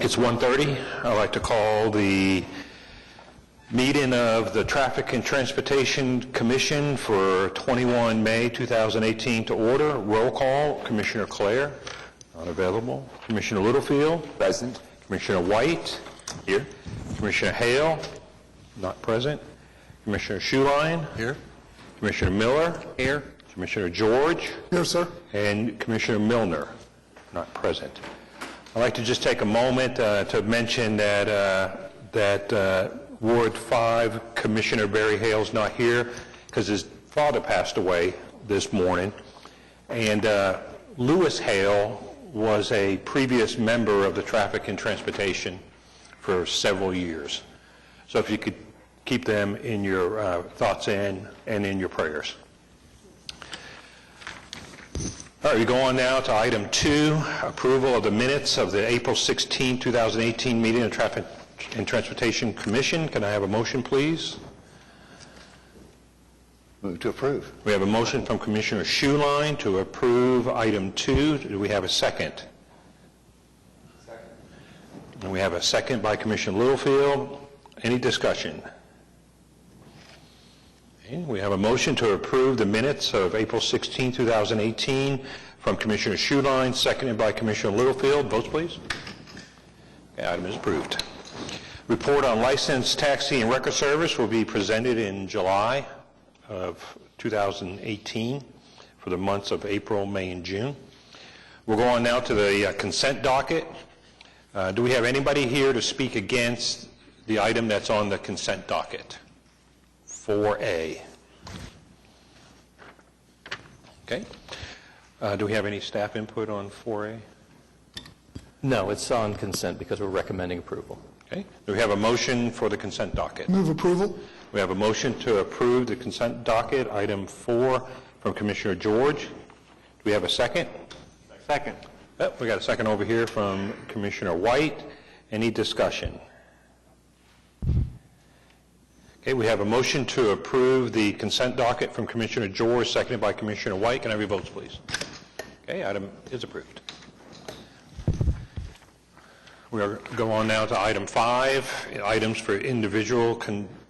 It's 1:30. I'd like to call the meeting of the Traffic and Transportation Commission for 21 May 2018 to order. Roll call, Commissioner Clare, not available. Commissioner Littlefield. Present. Commissioner White. Here. Commissioner Hale, not present. Commissioner Schuline. Here. Commissioner Miller. Here. Commissioner George. Here, sir. And Commissioner Milner, not present. I'd like to just take a moment to mention that Ward 5 Commissioner Barry Hale's not here because his father passed away this morning. And Lewis Hale was a previous member of the Traffic and Transportation for several years. So if you could keep them in your thoughts and in your prayers. All right, we go on now to item 2, approval of the minutes of the April 16, 2018 meeting of Traffic and Transportation Commission. Can I have a motion, please? Move to approve. We have a motion from Commissioner Schuline to approve item 2. Do we have a second? Second. And we have a second by Commissioner Littlefield. Any discussion? Okay, we have a motion to approve the minutes of April 16, 2018 from Commissioner Schuline, seconded by Commissioner Littlefield. Votes, please. Okay, item is approved. Report on licensed taxi and record service will be presented in July of 2018 for the months of April, May, and June. We'll go on now to the consent docket. Do we have anybody here to speak against the item that's on the consent docket? 4A. Okay. Do we have any staff input on 4A? No, it's on consent because we're recommending approval. Okay. Do we have a motion for the consent docket? Move approval. We have a motion to approve the consent docket, item 4, from Commissioner George. Do we have a second? Second. Oh, we got a second over here from Commissioner White. Any discussion? Okay, we have a motion to approve the consent docket from Commissioner George, seconded by Commissioner White. Can I have your votes, please? Okay, item is approved. We are going on now to item 5, items for individual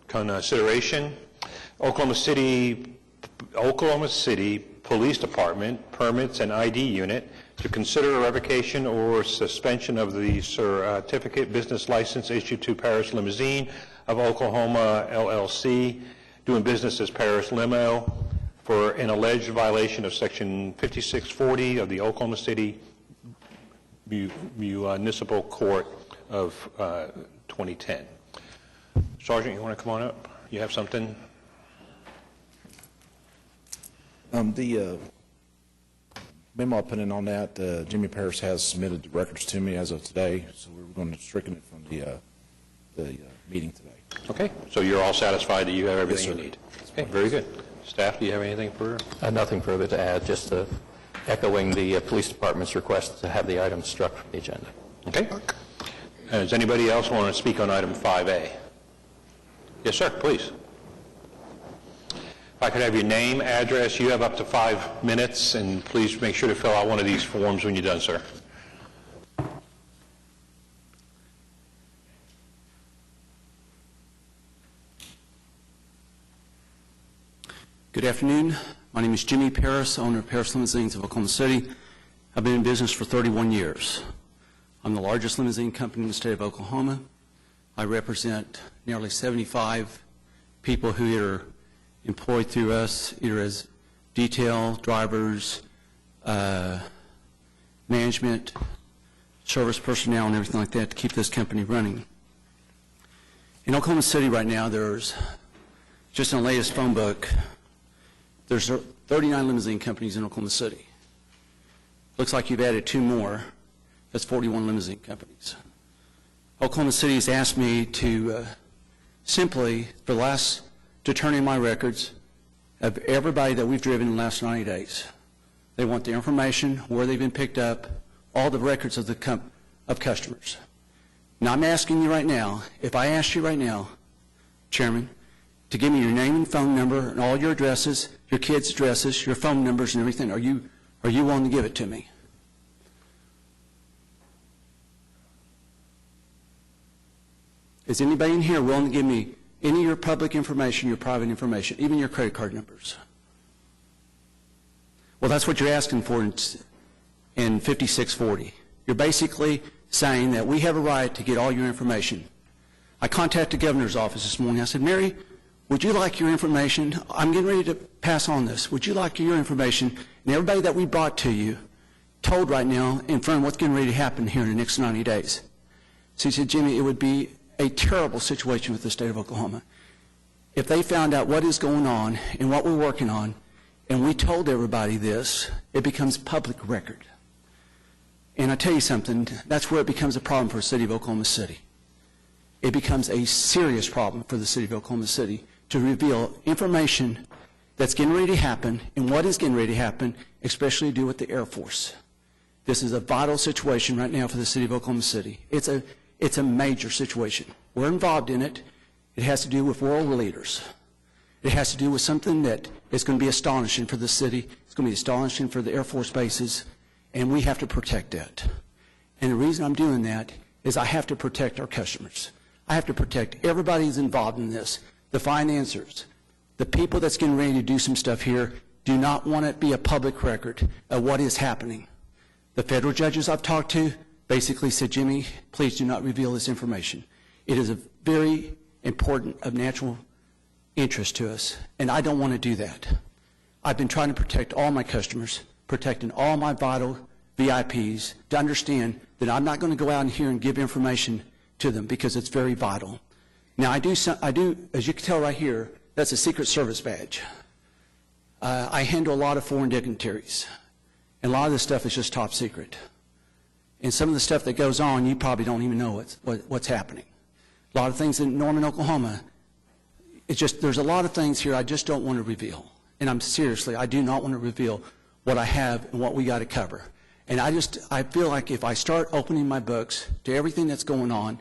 consideration. Oklahoma City Police Department Permits and ID Unit to consider a revocation or suspension of the certificate business license issued to Paris Limousine of Oklahoma LLC, doing business as Paris Limo, for an alleged violation of Section 5640 of the Oklahoma City Municipal Court of 2010. Sergeant, you want to come on up? You have something? The memo I put in on that, Jimmy Paris has submitted the records to me as of today, so we're going to stricken it from the meeting today. Okay, so you're all satisfied that you have everything Yes, you sir. need? Okay, very good. Staff, do you have anything further? Nothing further to add, just echoing the police department's request to have the item struck from the agenda. Okay. Does anybody else want to speak on item 5A? Yes, sir, please. If I could have your name, address, you have up to 5 minutes, and please make sure to fill out one of these forms when you're done, sir. Good afternoon. My name is Jimmy Paris, owner of Paris Limousines of Oklahoma City. I've been in business for 31 years. I'm the largest limousine company in the state of Oklahoma. I represent nearly 75 people who are employed through us, either as detail, drivers, management, service personnel, and everything like that to keep this company running. In Oklahoma City right now, there's, just in the latest phone book, there's 39 limousine companies in Oklahoma City. Looks like you've added 2 more. That's 41 limousine companies. Oklahoma City has asked me to simply, for the last, to turn in my records of everybody that we've driven in the last 90 days. They want the information, where they've been picked up, all the records of of customers. Now I'm asking you right now, if I asked you right now, Chairman, to give me your name and phone number and all your addresses, your kids' addresses, your phone numbers and everything, are you willing to give it to me? Is anybody in here willing to give me any of your public information, your private information, even your credit card numbers? Well, that's what you're asking for in 5640. You're basically saying that we have a right to get all your information. I contacted the governor's office this morning. I said, Mary, would you like your information? I'm getting ready to pass on this. Would you like your information? And everybody that we brought to you told right now in front of what's getting ready to happen here in the next 90 days. So he said, Jimmy, it would be a terrible situation with the state of Oklahoma if they found out what is going on and what we're working on, and we told everybody this, it becomes public record. And I tell you something, that's where it becomes a problem for the city of Oklahoma City. It becomes a serious problem for the city of Oklahoma City to reveal information that's getting ready to happen and what is getting ready to happen, especially to do with the Air Force. This is a vital situation right now for the city of Oklahoma City. It's a major situation. We're involved in it. It has to do with world leaders. It has to do with something that is going to be astonishing for the city. It's going to be astonishing for the Air Force bases, and we have to protect that. And the reason I'm doing that is I have to protect our customers. I have to protect everybody who's involved in this, the financiers, the people that's getting ready to do some stuff here do not want it to be a public record of what is happening. The federal judges I've talked to basically said, Jimmy, please do not reveal this information. It is a very important of natural interest to us, and I don't want to do that. I've been trying to protect all my customers, protecting all my vital VIPs to understand that I'm not going to go out in here and give information to them because it's very vital. Now, I do, as you can tell right here, that's a Secret Service badge. I handle a lot of foreign dignitaries, and a lot of this stuff is just top secret. And some of the stuff that goes on, you probably don't even know what's happening. A lot of things in Norman, Oklahoma, it's just, there's a lot of things here I just don't want to reveal. And I do not want to reveal what I have and what we got to cover. And I feel like if I start opening my books to everything that's going on,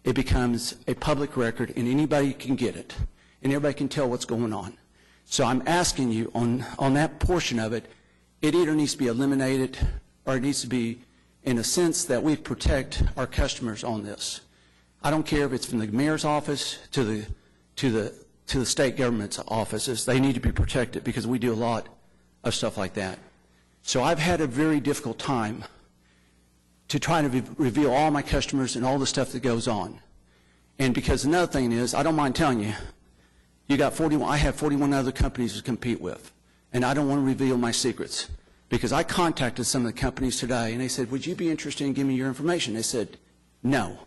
it becomes a public record and anybody can get it. And everybody can tell what's going on. So I'm asking you on that portion of it, it either needs to be eliminated or it needs to be in a sense that we protect our customers on this. I don't care if it's from the mayor's office to the state government's offices. They need to be protected because we do a lot of stuff like that. So I've had a very difficult time to try to reveal all my customers and all the stuff that goes on. And because another thing is, I don't mind telling you, I have 41 other companies to compete with, and I don't want to reveal my secrets. Because I contacted some of the companies today, and they said, would you be interested in giving me your information? They said, no.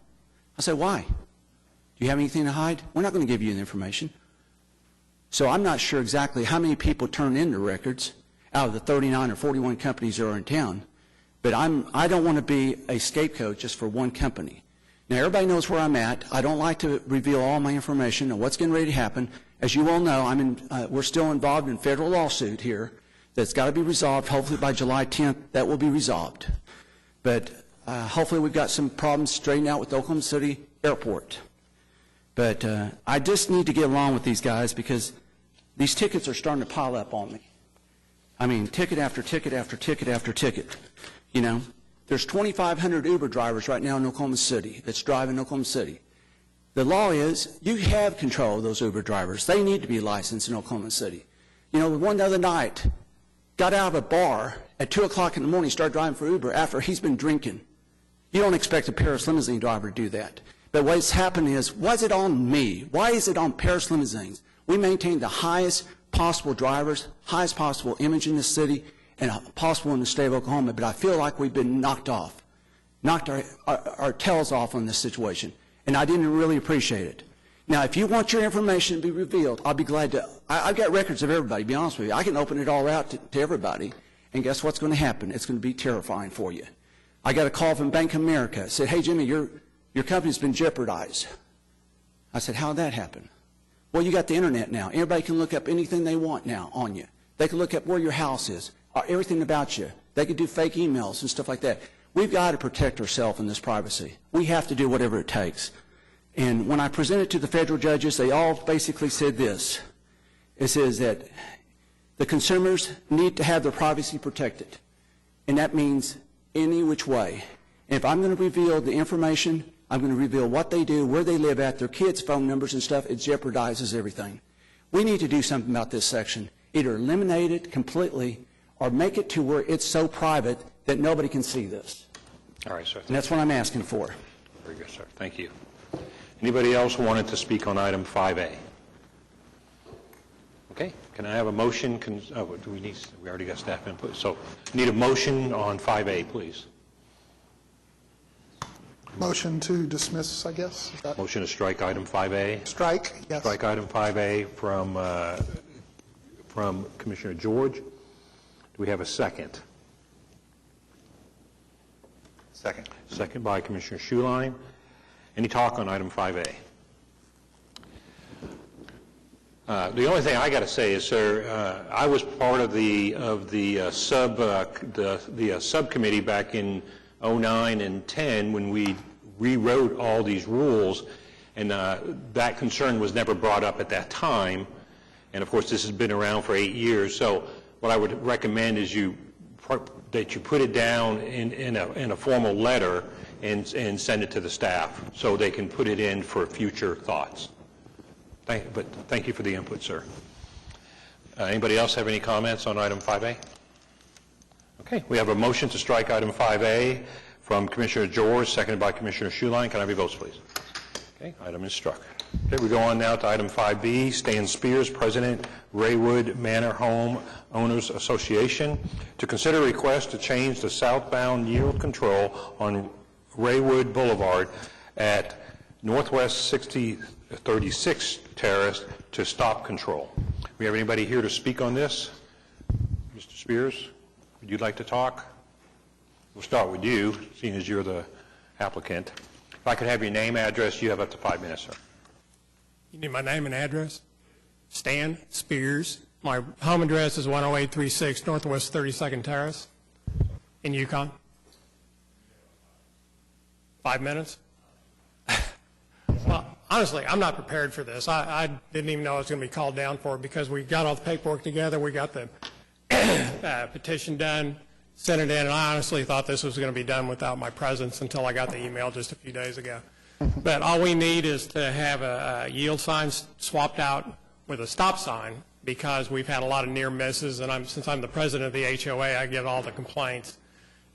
I said, why? Do you have anything to hide? We're not going to give you the information. So I'm not sure exactly how many people turn in the records out of the 39 or 41 companies that are in town, but I don't want to be a scapegoat just for one company. Now, everybody knows where I'm at. I don't like to reveal all my information and what's getting ready to happen. As you all know, we're still involved in a federal lawsuit here that's got to be resolved. Hopefully by July 10th, that will be resolved. But hopefully we've got some problems straightened out with the Oklahoma City Airport. But I just need to get along with these guys because these tickets are starting to pile up on me. I mean, ticket after ticket after ticket after ticket. You know, there's 2,500 Uber drivers right now in Oklahoma City that's driving Oklahoma City. The law is you have control of those Uber drivers. They need to be licensed in Oklahoma City. You know, one other night, got out of a bar at 2 o'clock in the morning, started driving for Uber after he's been drinking. You don't expect a Paris limousine driver to do that. But what's happened is, was it on me? Why is it on Paris limousines? We maintain the highest possible drivers, highest possible image in the city, and possible in the state of Oklahoma, but I feel like we've been knocked our tails off on this situation, and I didn't really appreciate it. Now, if you want your information to be revealed, I'll be glad to. I've got records of everybody, to be honest with you. I can open it all out to everybody, and guess what's going to happen? It's going to be terrifying for you. I got a call from Bank of America. It said, hey, Jimmy, your company's been jeopardized. I said, how'd that happen? Well, you got the internet now. Everybody can look up anything they want now on you. They can look up where your house is, everything about you. They can do fake emails and stuff like that. We've got to protect ourselves in this privacy. We have to do whatever it takes. And when I presented to the federal judges, they all basically said this. It says that the consumers need to have their privacy protected. And that means any which way. And if I'm going to reveal the information I'm going to reveal what they do, where they live at, their kids' phone numbers and stuff. It jeopardizes everything. We need to do something about this section. Either eliminate it completely or make it to where it's so private that nobody can see this. All right, sir. And that's what I'm asking for. Very good, sir. Thank you. Anybody else wanted to speak on item 5A? Okay, can I have a motion? Do we already got staff input, so need a motion on 5A, please. Motion to dismiss, I guess. Is that Motion to strike item 5A. strike? Yes. Strike item 5A from Commissioner George. Do we have a second? Second. Second by Commissioner Schuline. Any talk on item 5A? The only thing I got to say is, sir, I was part of the subcommittee back in 09 and 10 when we rewrote all these rules, and that concern was never brought up at that time. And of course, this has been around for 8 years. So what I would recommend is that you put it down in a formal letter and send it to the staff so they can put it in for future thoughts. But thank you for the input, sir. Anybody else have any comments on item 5A? Okay, we have a motion to strike item 5A from Commissioner George, seconded by Commissioner Schuline. Can I have your votes, please? Okay, item is struck. Okay, we go on now to item 5B, Stan Spears, President, Raywood Manor Home Owners Association, to consider a request to change the southbound yield control on Raywood Boulevard at Northwest 36th Terrace to stop control. We have anybody here to speak on this? Mr. Spears, would you like to talk? We'll start with you, seeing as you're the applicant. If I could have your name, address, you have up to 5 minutes, sir. You need my name and address? Stan Spears. My home address is 10836 Northwest 32nd Terrace in Yukon. 5 minutes? Well, honestly, I'm not prepared for this. I didn't even know I was going to be called down for it because we got all the paperwork together. We got the petition done, sent it in, and I honestly thought this was going to be done without my presence until I got the email just a few days ago. But all we need is to have a yield sign swapped out with a stop sign because we've had a lot of near misses, and since I'm the president of the HOA, I get all the complaints.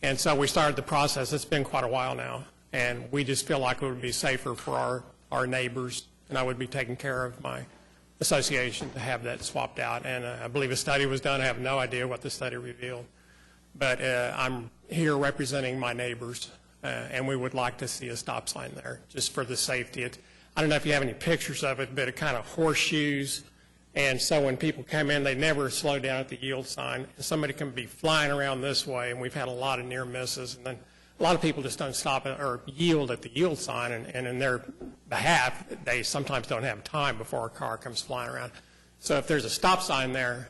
And so we started the process. It's been quite a while now, and we just feel like it would be safer for our neighbors, and I would be taking care of my association to have that swapped out. And I believe a study was done. I have no idea what the study revealed. But I'm here representing my neighbors, and we would like to see a stop sign there just for the safety. I don't know if you have any pictures of it, but it kind of horseshoes. And so when people come in, they never slow down at the yield sign. And somebody can be flying around this way, and we've had a lot of near misses. And then a lot of people just don't stop or yield at the yield sign, and in their behalf, they sometimes don't have time before a car comes flying around. So if there's a stop sign there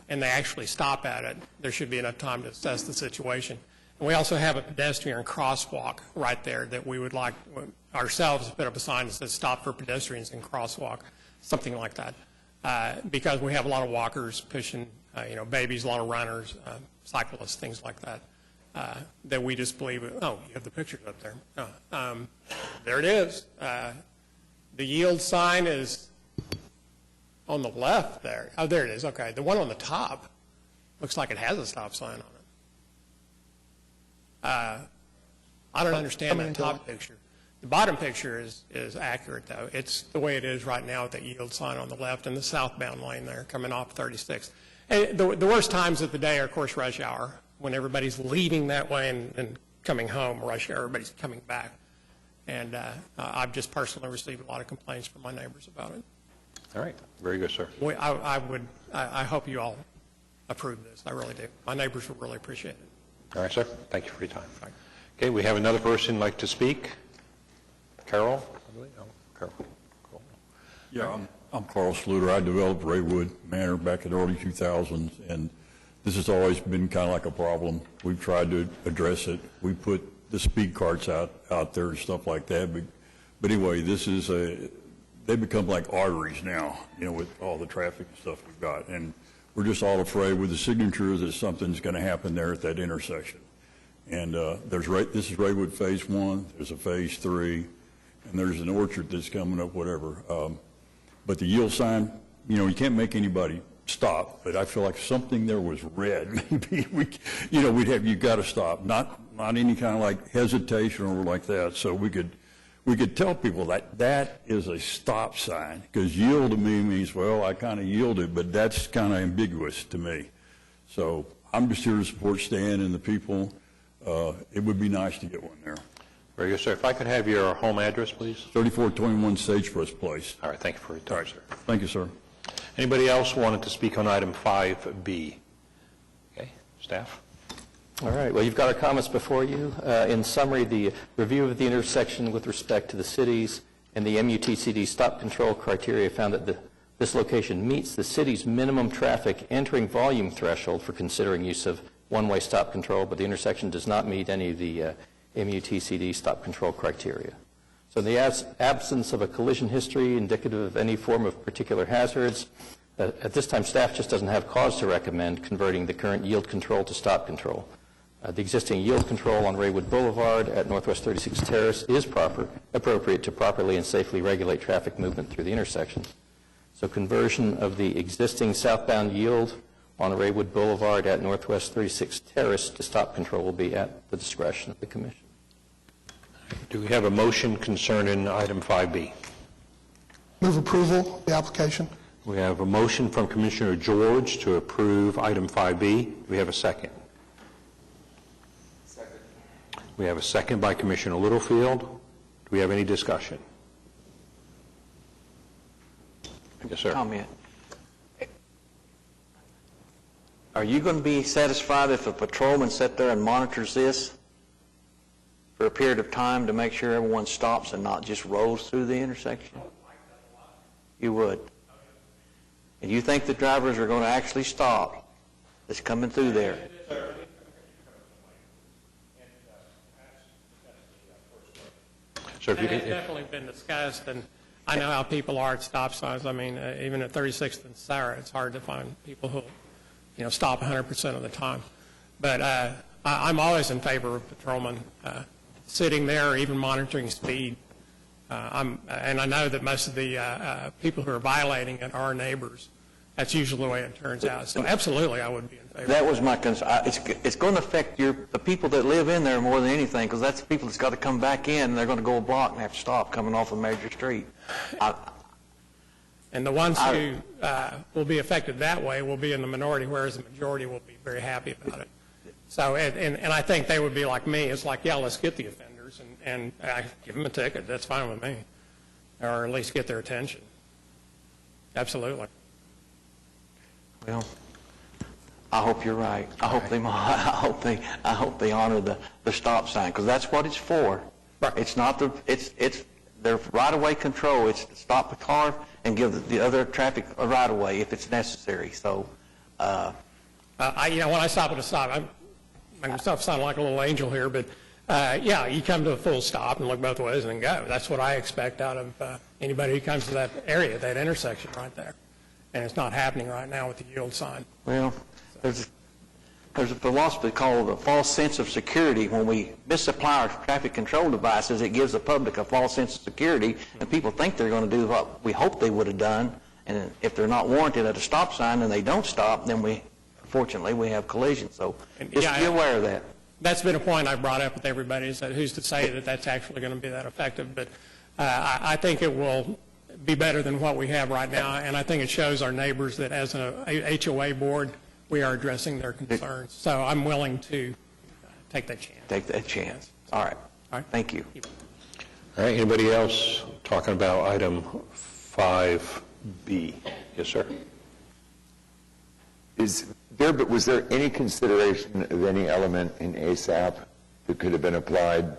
and they actually stop at it, there should be enough time to assess the situation. And we also have a pedestrian crosswalk right there that we would like ourselves to put up a sign that says stop for pedestrians and crosswalk, something like that. Because we have a lot of walkers pushing, babies, a lot of runners, cyclists, things like that. That we just believe, you have the pictures up there. There it is. The yield sign is on the left there. Oh, there it is. Okay. The one on the top looks like it has a stop sign on it. I don't understand that top picture. The bottom picture is accurate, though. It's the way it is right now with the yield sign on the left and the southbound lane there coming off 36. And the worst times of the day are, of course, rush hour, when everybody's leaving that way and coming home, rush hour, everybody's coming back. And I've just personally received a lot of complaints from my neighbors about it. All right. Very good, sir. I hope you all approve this. I really do. My neighbors will really appreciate it. All right, sir. Thank you for your time. Okay, we have another person like to speak. Carol, I believe. Oh, Carol. Cool. Yeah, I'm Carl Sluter. I developed Raywood Manor back in the early 2000s, and this has always been kind of like a problem. We've tried to address it. We put the speed carts out there and stuff like that. But anyway, they become like arteries now, with all the traffic and stuff we've got. And we're just all afraid with the signatures that something's going to happen there at that intersection. And this is Raywood Phase 1. There's a Phase 3. and there's an orchard that's coming up, whatever. But the yield sign, you can't make anybody stop, but I feel like something there was red, maybe, you've got to stop, not any kind of like hesitation or like that, so we could tell people that is a stop sign, because yield to me means, well, I kind of yielded, but that's kind of ambiguous to me. So I'm just here to support Stan and the people. It would be nice to get one there. Very good, sir. If I could have your home address, please? 3421 Sagebrush Place. All right, thank you for your time, sir. Thank you, sir. Anybody else wanted to speak on item 5B? Okay, staff? All right, well, you've got our comments before you. In summary, the review of the intersection with respect to the cities and the MUTCD stop control criteria found that this location meets the city's minimum traffic entering volume threshold for considering use of one-way stop control, but the intersection does not meet any of the MUTCD stop control criteria. So in the absence of a collision history indicative of any form of particular hazards, at this time staff just doesn't have cause to recommend converting the current yield control to stop control. The existing yield control on Raywood Boulevard at Northwest 36th Terrace is appropriate to properly and safely regulate traffic movement through the intersection. So conversion of the existing southbound yield on Raywood Boulevard at Northwest 36th Terrace to stop control will be at the discretion of the Commission. Do we have a motion concerning item 5B? Move approval of the application. We have a motion from Commissioner George to approve item 5B. Do we have a second? Second. We have a second by Commissioner Littlefield. Do we have any discussion? Yes, sir. Comment. Are you going to be satisfied if a patrolman sits there and monitors this for a period of time to make sure everyone stops and not just rolls through the intersection? You would. And you think the drivers are going to actually stop that's coming through there? So if you That has could, definitely been discussed, and I know how people are at stop signs. I mean, even at 36th and Sarah, it's hard to find people who, stop 100% of the time. But I'm always in favor of patrolmen sitting there or even monitoring speed. And I know that most of the people who are violating it are neighbors. That's usually the way it turns out. So absolutely, I would be in favor. That was my concern. It's going to affect the people that live in there more than anything, because that's the people that's got to come back in, and they're going to go a block and have to stop coming off a major street. And the ones who will be affected that way will be in the minority, whereas the majority will be very happy about it. So, and I think they would be like me. It's like, yeah, let's get the offenders and give them a ticket. That's fine with me. Or at least get their attention. Absolutely. Well, I hope you're right. I hope they honor the stop sign, because that's what it's for. Right. It's not it's their right-of-way control. It's to stop the car and give the other traffic a right-of-way if it's necessary. So, when I stop at a stop, I'm going to sound like a little angel here, but you come to a full stop and look both ways and then go. That's what I expect out of anybody who comes to that area, that intersection right there. And it's not happening right now with the yield sign. well, there's a philosophy called a false sense of security. When we misapply our traffic control devices, it gives the public a false sense of security, and people think they're going to do what we hope they would have done. And if they're not warranted at a stop sign and they don't stop, then unfortunately, we have collisions. So just be aware of that. That's been a point I've brought up with everybody, is that who's to say that that's actually going to be that effective. But I think it will be better than what we have right now, and I think it shows our neighbors that as an HOA board, we are addressing their concerns. So I'm willing to take that chance. Take that chance. All right. All right. Thank you. all right, anybody else talking about item 5B? Yes, sir. Was there any consideration of any element in ASAP that could have been applied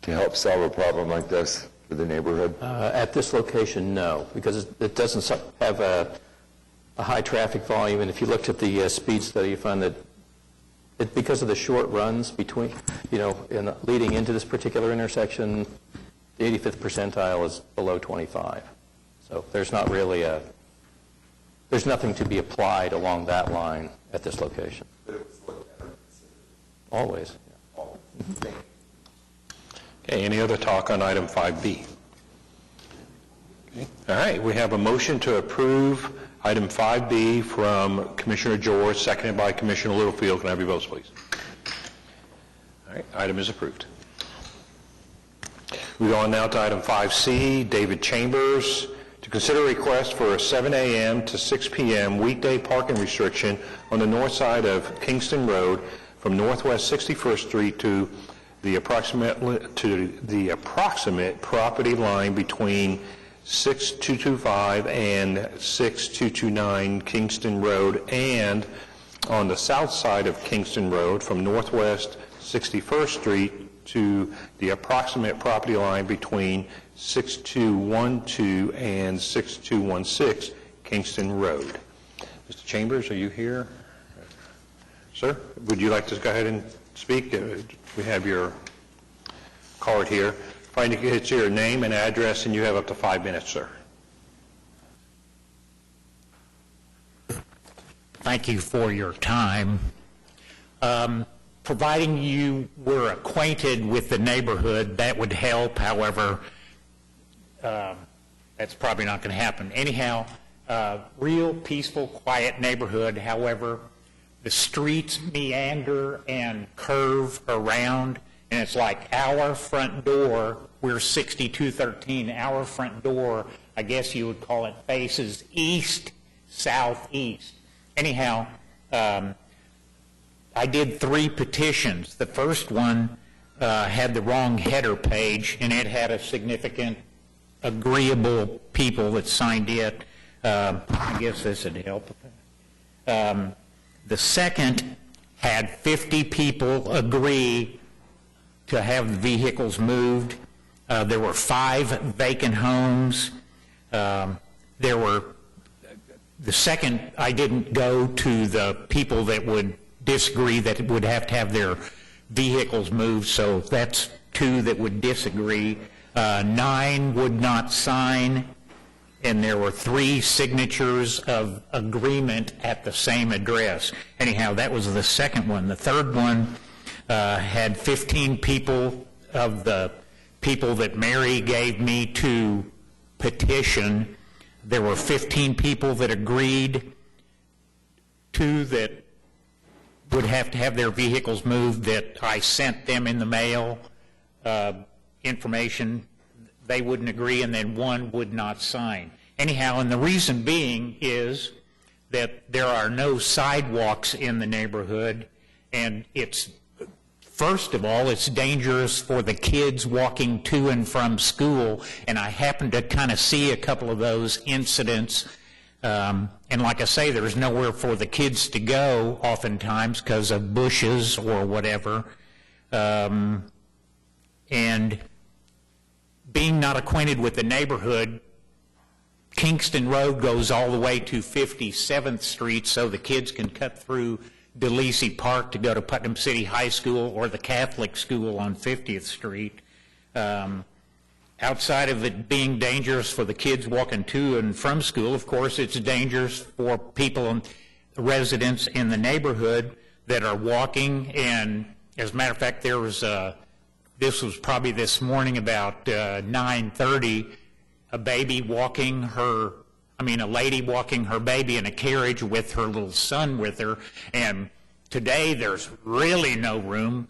to help solve a problem like this for the neighborhood? At this location, no, because it doesn't have a high traffic volume, and if you looked at the speed study, you find that because of the short runs between, leading into this particular intersection, the 85th percentile is below 25. So there's not really there's nothing to be applied along that line at this location. But it was looked at or considered. Always. Okay, Okay, any other talk on item 5B? Okay. All right, we have a motion to approve item 5B from Commissioner George, seconded by Commissioner Littlefield. Can I have your votes, please? All right, item is approved. We go on now to item 5C, David Chambers, to consider a request for a 7 a.m. to 6 p.m. weekday parking restriction on the north side of Kingston Road from Northwest 61st Street to the approximate property line between 6225 and 6229 Kingston Road, and on the south side of Kingston Road from Northwest 61st Street to the approximate property line between 6212 and 6216 Kingston Road. Mr. Chambers, are you here? Sir, would you like to go ahead and speak? We have your card here. If I get your name and address, and you have up to 5 minutes, sir. Thank you for your time. Providing you were acquainted with the neighborhood, that would help. However, that's probably not going to happen. Anyhow, real peaceful, quiet neighborhood. However, the streets meander and curve around, and it's like our front door, we're 6213, our front door, I guess you would call it, faces east, southeast. Anyhow, I did 3 petitions. The first one had the wrong header page, and it had a significant agreeable people that signed it. I guess this would help. The second had 50 people agree to have the vehicles moved. There were 5 vacant homes. The second, I didn't go to the people that would disagree that would have to have their vehicles moved, so that's 2 that would disagree. 9 would not sign, and there were 3 signatures of agreement at the same address. Anyhow, that was the second one. The third one had 15 people of the people that Mary gave me to petition. There were 15 people that agreed to that would have to have their vehicles moved, that I sent them in the mail information. They wouldn't agree, and then 1 would not sign. Anyhow, and the reason being is that there are no sidewalks in the neighborhood, and it's, first of all, it's dangerous for the kids walking to and from school, and I happened to kind of see a couple of those incidents. And like I say, there's nowhere for the kids to go oftentimes because of bushes or whatever. And being not acquainted with the neighborhood, Kingston Road goes all the way to 57th Street, so the kids can cut through DeLisi Park to go to Putnam City High School or the Catholic school on 50th Street. Outside of it being dangerous for the kids walking to and from school, of course, it's dangerous for people and residents in the neighborhood that are walking. And as a matter of fact, there was this was probably this morning about 9:30, a lady walking her baby in a carriage with her little son with her. And today there's really no room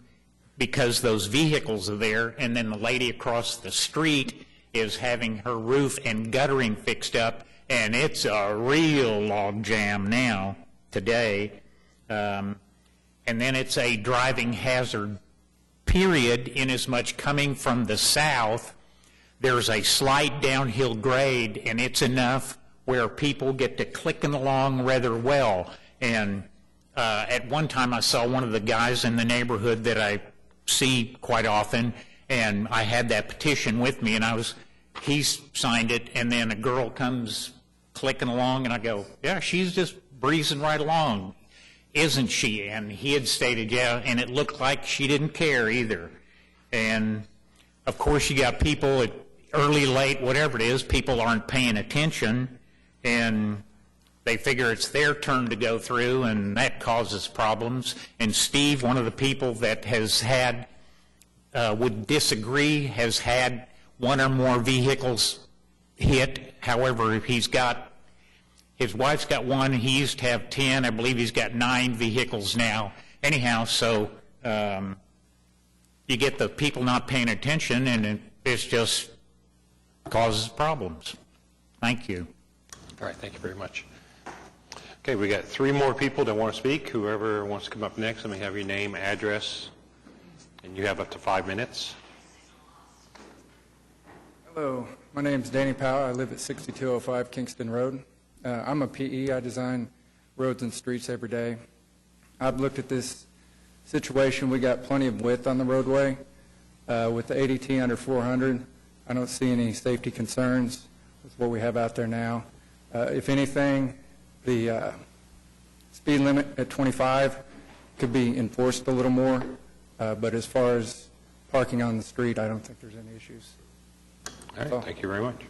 because those vehicles are there, and then the lady across the street is having her roof and guttering fixed up, and it's a real log jam now today. And then it's a driving hazard, period, inasmuch coming from the south, there's a slight downhill grade, and it's enough where people get to clicking along rather well. And at one time I saw one of the guys in the neighborhood that I see quite often, and I had that petition with me, and he signed it, and then a girl comes clicking along, and I go, yeah, she's just breezing right along, isn't she? And he had stated, yeah, and it looked like she didn't care either. And of course you got people at early, late, whatever it is, people aren't paying attention, and they figure it's their turn to go through, and that causes problems. And Steve, one of the people that has had would disagree, has had one or more vehicles hit. However, if his wife's got one, he used to have 10. I believe he's got 9 vehicles now. Anyhow, so you get the people not paying attention, and it's just causes problems. Thank you. All right, thank you very much. Okay, we got 3 more people that want to speak. Whoever wants to come up next, let me have your name, address, and you have up to 5 minutes. Hello, my name's Danny Powell. I live at 6205 Kingston Road. I'm a PE. I design roads and streets every day. I've looked at this situation. We got plenty of width on the roadway. With the ADT under 400, I don't see any safety concerns with what we have out there now. If anything, the speed limit at 25 could be enforced a little more, but as far as parking on the street, I don't think there's any issues. All right, thank you very much.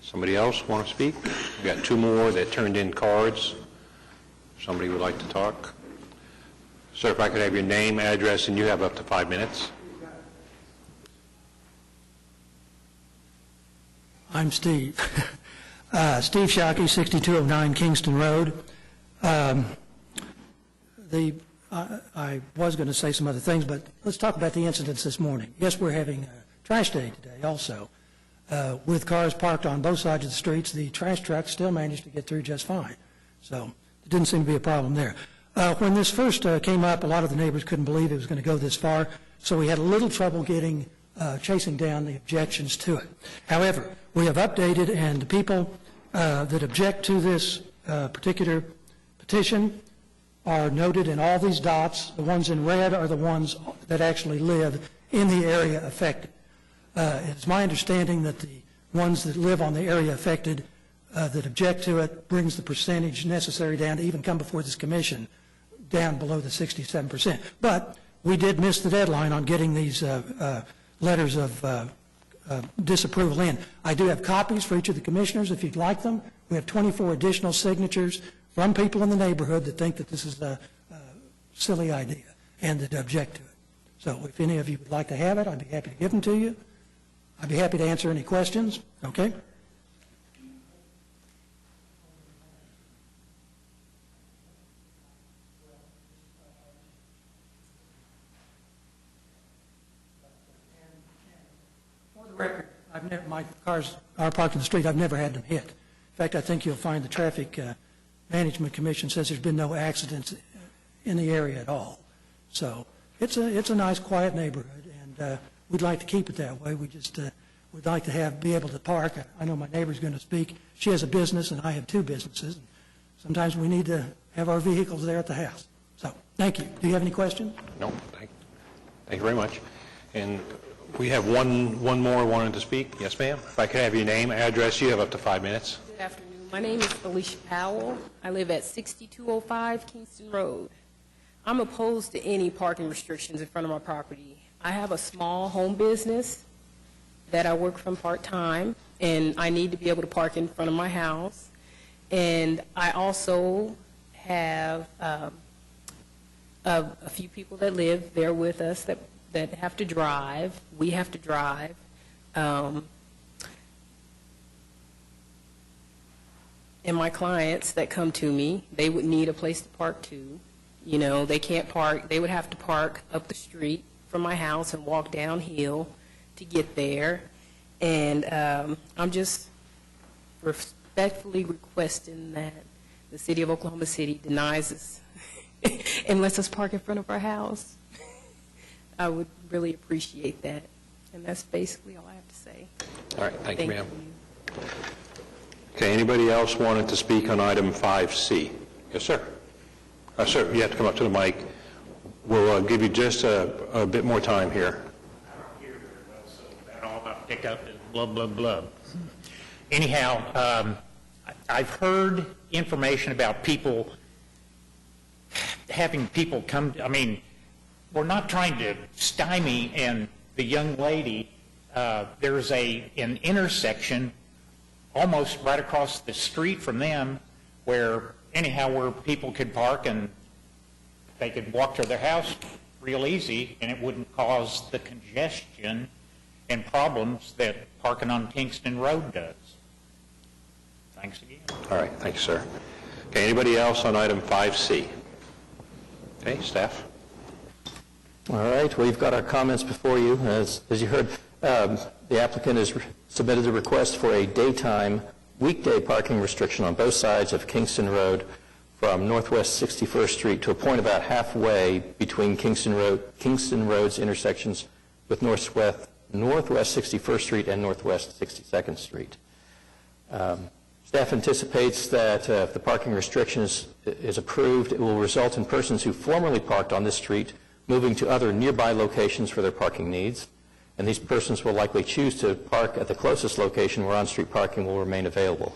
Somebody else want to speak? We've got 2 more that turned in cards. Somebody would like to talk? Sir, if I could have your name, address, and you have up to 5 minutes. I'm Steve. Steve Shockey, 6209 Kingston Road. I was going to say some other things, but let's talk about the incidents this morning. Yes, we're having a trash day today also. With cars parked on both sides of the streets, the trash trucks still managed to get through just fine. So it didn't seem to be a problem there. When this first came up, a lot of the neighbors couldn't believe it was going to go this far, so we had a little trouble chasing down the objections to it. However, we have updated, and the people that object to this particular petition are noted in all these dots. The ones in red are the ones that actually live in the area affected. It's my understanding that the ones that live on the area affected that object to it brings the percentage necessary down to even come before this commission down below the 67%. But we did miss the deadline on getting these letters of disapproval in. I do have copies for each of the commissioners if you'd like them. We have 24 additional signatures from people in the neighborhood that think that this is a silly idea and that object to it. So if any of you would like to have it, I'd be happy to give them to you. I'd be happy to answer any questions. Okay? For the record, my cars are parked in the street. I've never had them hit. In fact, I think you'll find the Traffic Management Commission says there's been no accidents in the area at all. So it's a nice, quiet neighborhood, and we'd like to keep it that way. We just would like to be able to park. I know my neighbor's going to speak. She has a business, and I have 2 businesses. Sometimes we need to have our vehicles there at the house. So thank you. Do you have any questions? No, thank you very much. And we have one more wanting to speak. Yes, ma'am. If I could have your name, address, you have up to 5 minutes. Good afternoon. My name is Alicia Powell. I live at 6205 Kingston Road. I'm opposed to any parking restrictions in front of my property. I have a small home business that I work from part-time, and I need to be able to park in front of my house. And I also have a few people that live there with us that have to drive. We have to drive. And my clients that come to me, they would need a place to park too. You know, they can't park. They would have to park up the street from my house and walk downhill to get there. And I'm just respectfully requesting that the city of Oklahoma City denies us and lets us park in front of our house. I would really appreciate that. And that's basically all I have to say. All right, thank you, ma'am. Okay, anybody else wanted to speak on item 5C? Yes, sir. Sir, you have to come up to the mic. We'll give you just a bit more time here. I don't hear very well, so that all I pick up is blah, blah, blah. Anyhow, I've heard information about people, having people come, I mean, we're not trying to stymie, and the young lady, there's an intersection almost right across the street from them where people could park and they could walk to their house real easy, and it wouldn't cause the congestion and problems that parking on Kingston Road does. Thanks again. All right, thank you, sir. Okay, anybody else on item 5C? Okay, staff? All right, well, you've got our comments before you. As you heard, the applicant has submitted a request for a daytime weekday parking restriction on both sides of Kingston Road from Northwest 61st Street to a point about halfway between Kingston Road's intersections with Northwest 61st Street and Northwest 62nd Street. Staff anticipates that if the parking restriction is approved, it will result in persons who formerly parked on this street moving to other nearby locations for their parking needs, and these persons will likely choose to park at the closest location where on-street parking will remain available.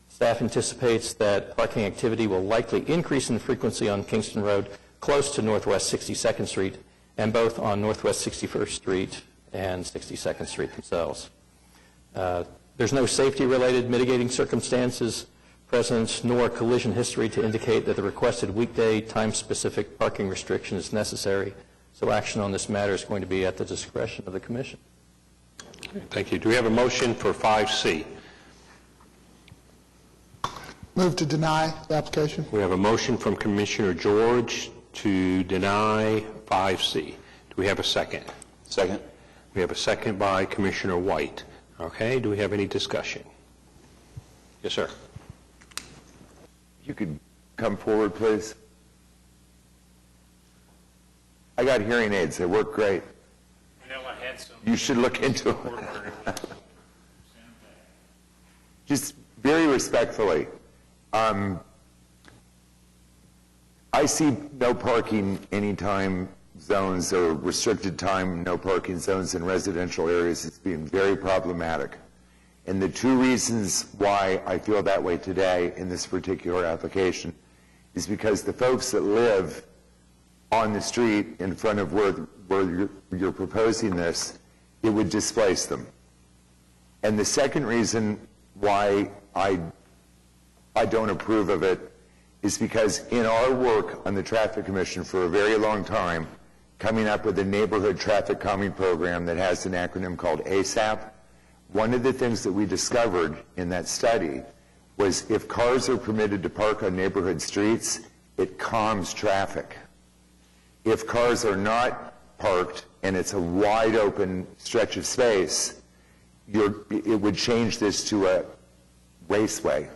Staff anticipates that parking activity will likely increase in frequency on Kingston Road close to Northwest 62nd Street and both on Northwest 61st Street and 62nd Street themselves. There's no safety-related mitigating circumstances present nor collision history to indicate that the requested weekday time-specific parking restriction is necessary, so action on this matter is going to be at the discretion of the Commission. Thank you. Do we have a motion for 5C? Move to deny the application. We have a motion from Commissioner George to deny 5C. Do we have a second? Second. We have a second by Commissioner White. Okay, do we have any discussion? Yes, sir. You could come forward, please. I got hearing aids. They work great. Well, I had some. You should look into it. Just very respectfully, I see no parking anytime zones or restricted time no parking zones in residential areas as being very problematic. And the two reasons why I feel that way today in this particular application is because the folks that live on the street in front of where you're proposing this, it would displace them. And the second reason why I don't approve of it is because in our work on the Traffic Commission for a very long time, coming up with a neighborhood traffic calming program that has an acronym called ASAP, one of the things that we discovered in that study was if cars are permitted to park on neighborhood streets, it calms traffic. If cars are not parked and it's a wide open stretch of space, it would change this to a raceway.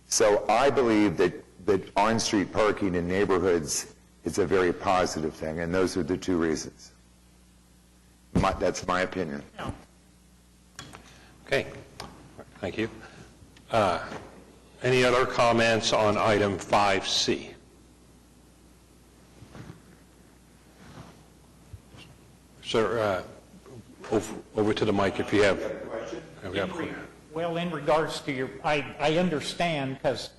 So I believe that on-street parking in neighborhoods is a very positive thing, and those are the two reasons. That's my opinion. Okay, thank you. Any other comments on item 5C? Sir, over to the mic if you have. Well, in regards to your, I understand, because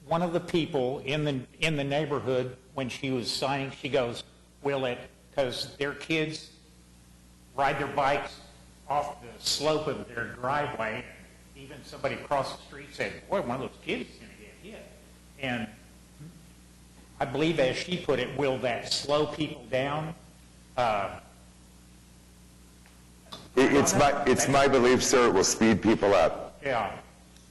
one of the people in the neighborhood, when she was signing, she goes, will it, because their kids ride their bikes off the slope of their driveway. Even somebody across the street said, boy, one of those kids is going to get hit. And I believe, as she put it, will that slow people down? It's my belief, sir, it will speed people up. Yeah.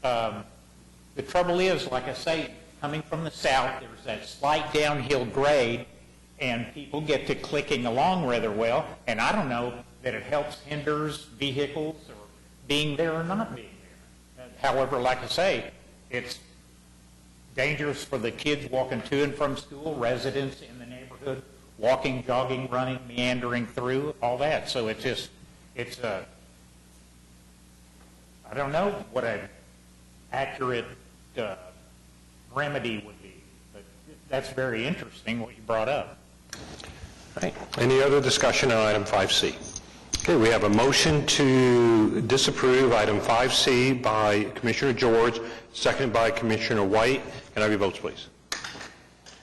The trouble is, like I say, coming from the south, there's that slight downhill grade, and people get to clicking along rather well, and I don't know that it helps, hinders vehicles or being there or not being there. However, like I say, it's dangerous for the kids walking to and from school, residents in the neighborhood, walking, jogging, running, meandering through, all that. So it's just, I don't know what an accurate remedy would be, but that's very interesting what you brought up. All right. Any other discussion on item 5C? Okay, we have a motion to disapprove item 5C by Commissioner George, seconded by Commissioner White. Can I have your votes, please?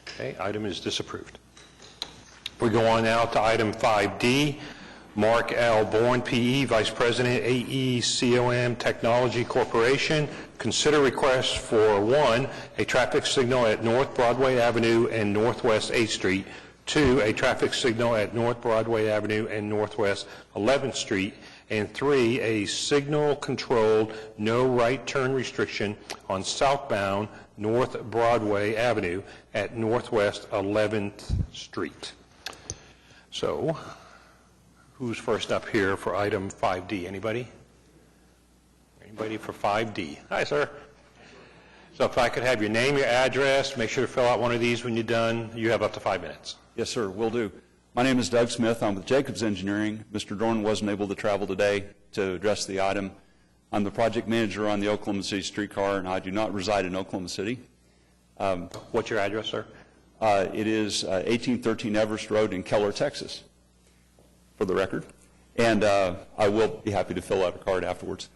Okay, item is disapproved. We go on now to item 5D. Mark L. Bourne, P.E., Vice President, AECOM Technology Corporation. Consider request for, 1, a traffic signal at North Broadway Avenue and Northwest 8th Street 2, a traffic signal at North Broadway Avenue and Northwest 11th Street, and 3, a signal-controlled no right turn restriction on southbound North Broadway Avenue at Northwest 11th Street. So, who's first up here for item 5D? Anybody? Anybody for 5D? Hi, sir. So if I could have your name, your address, make sure to fill out one of these when you're done. You have up to 5 minutes. Yes, sir, will do. My name is Doug Smith. I'm with Jacobs Engineering. Mr. Dorn wasn't able to travel today to address the item. I'm the project manager on the Oklahoma City streetcar, and I do not reside in Oklahoma City. What's your address, sir? It is 1813 Everest Road in Keller, Texas, for the record. And I will be happy to fill out a card afterwards.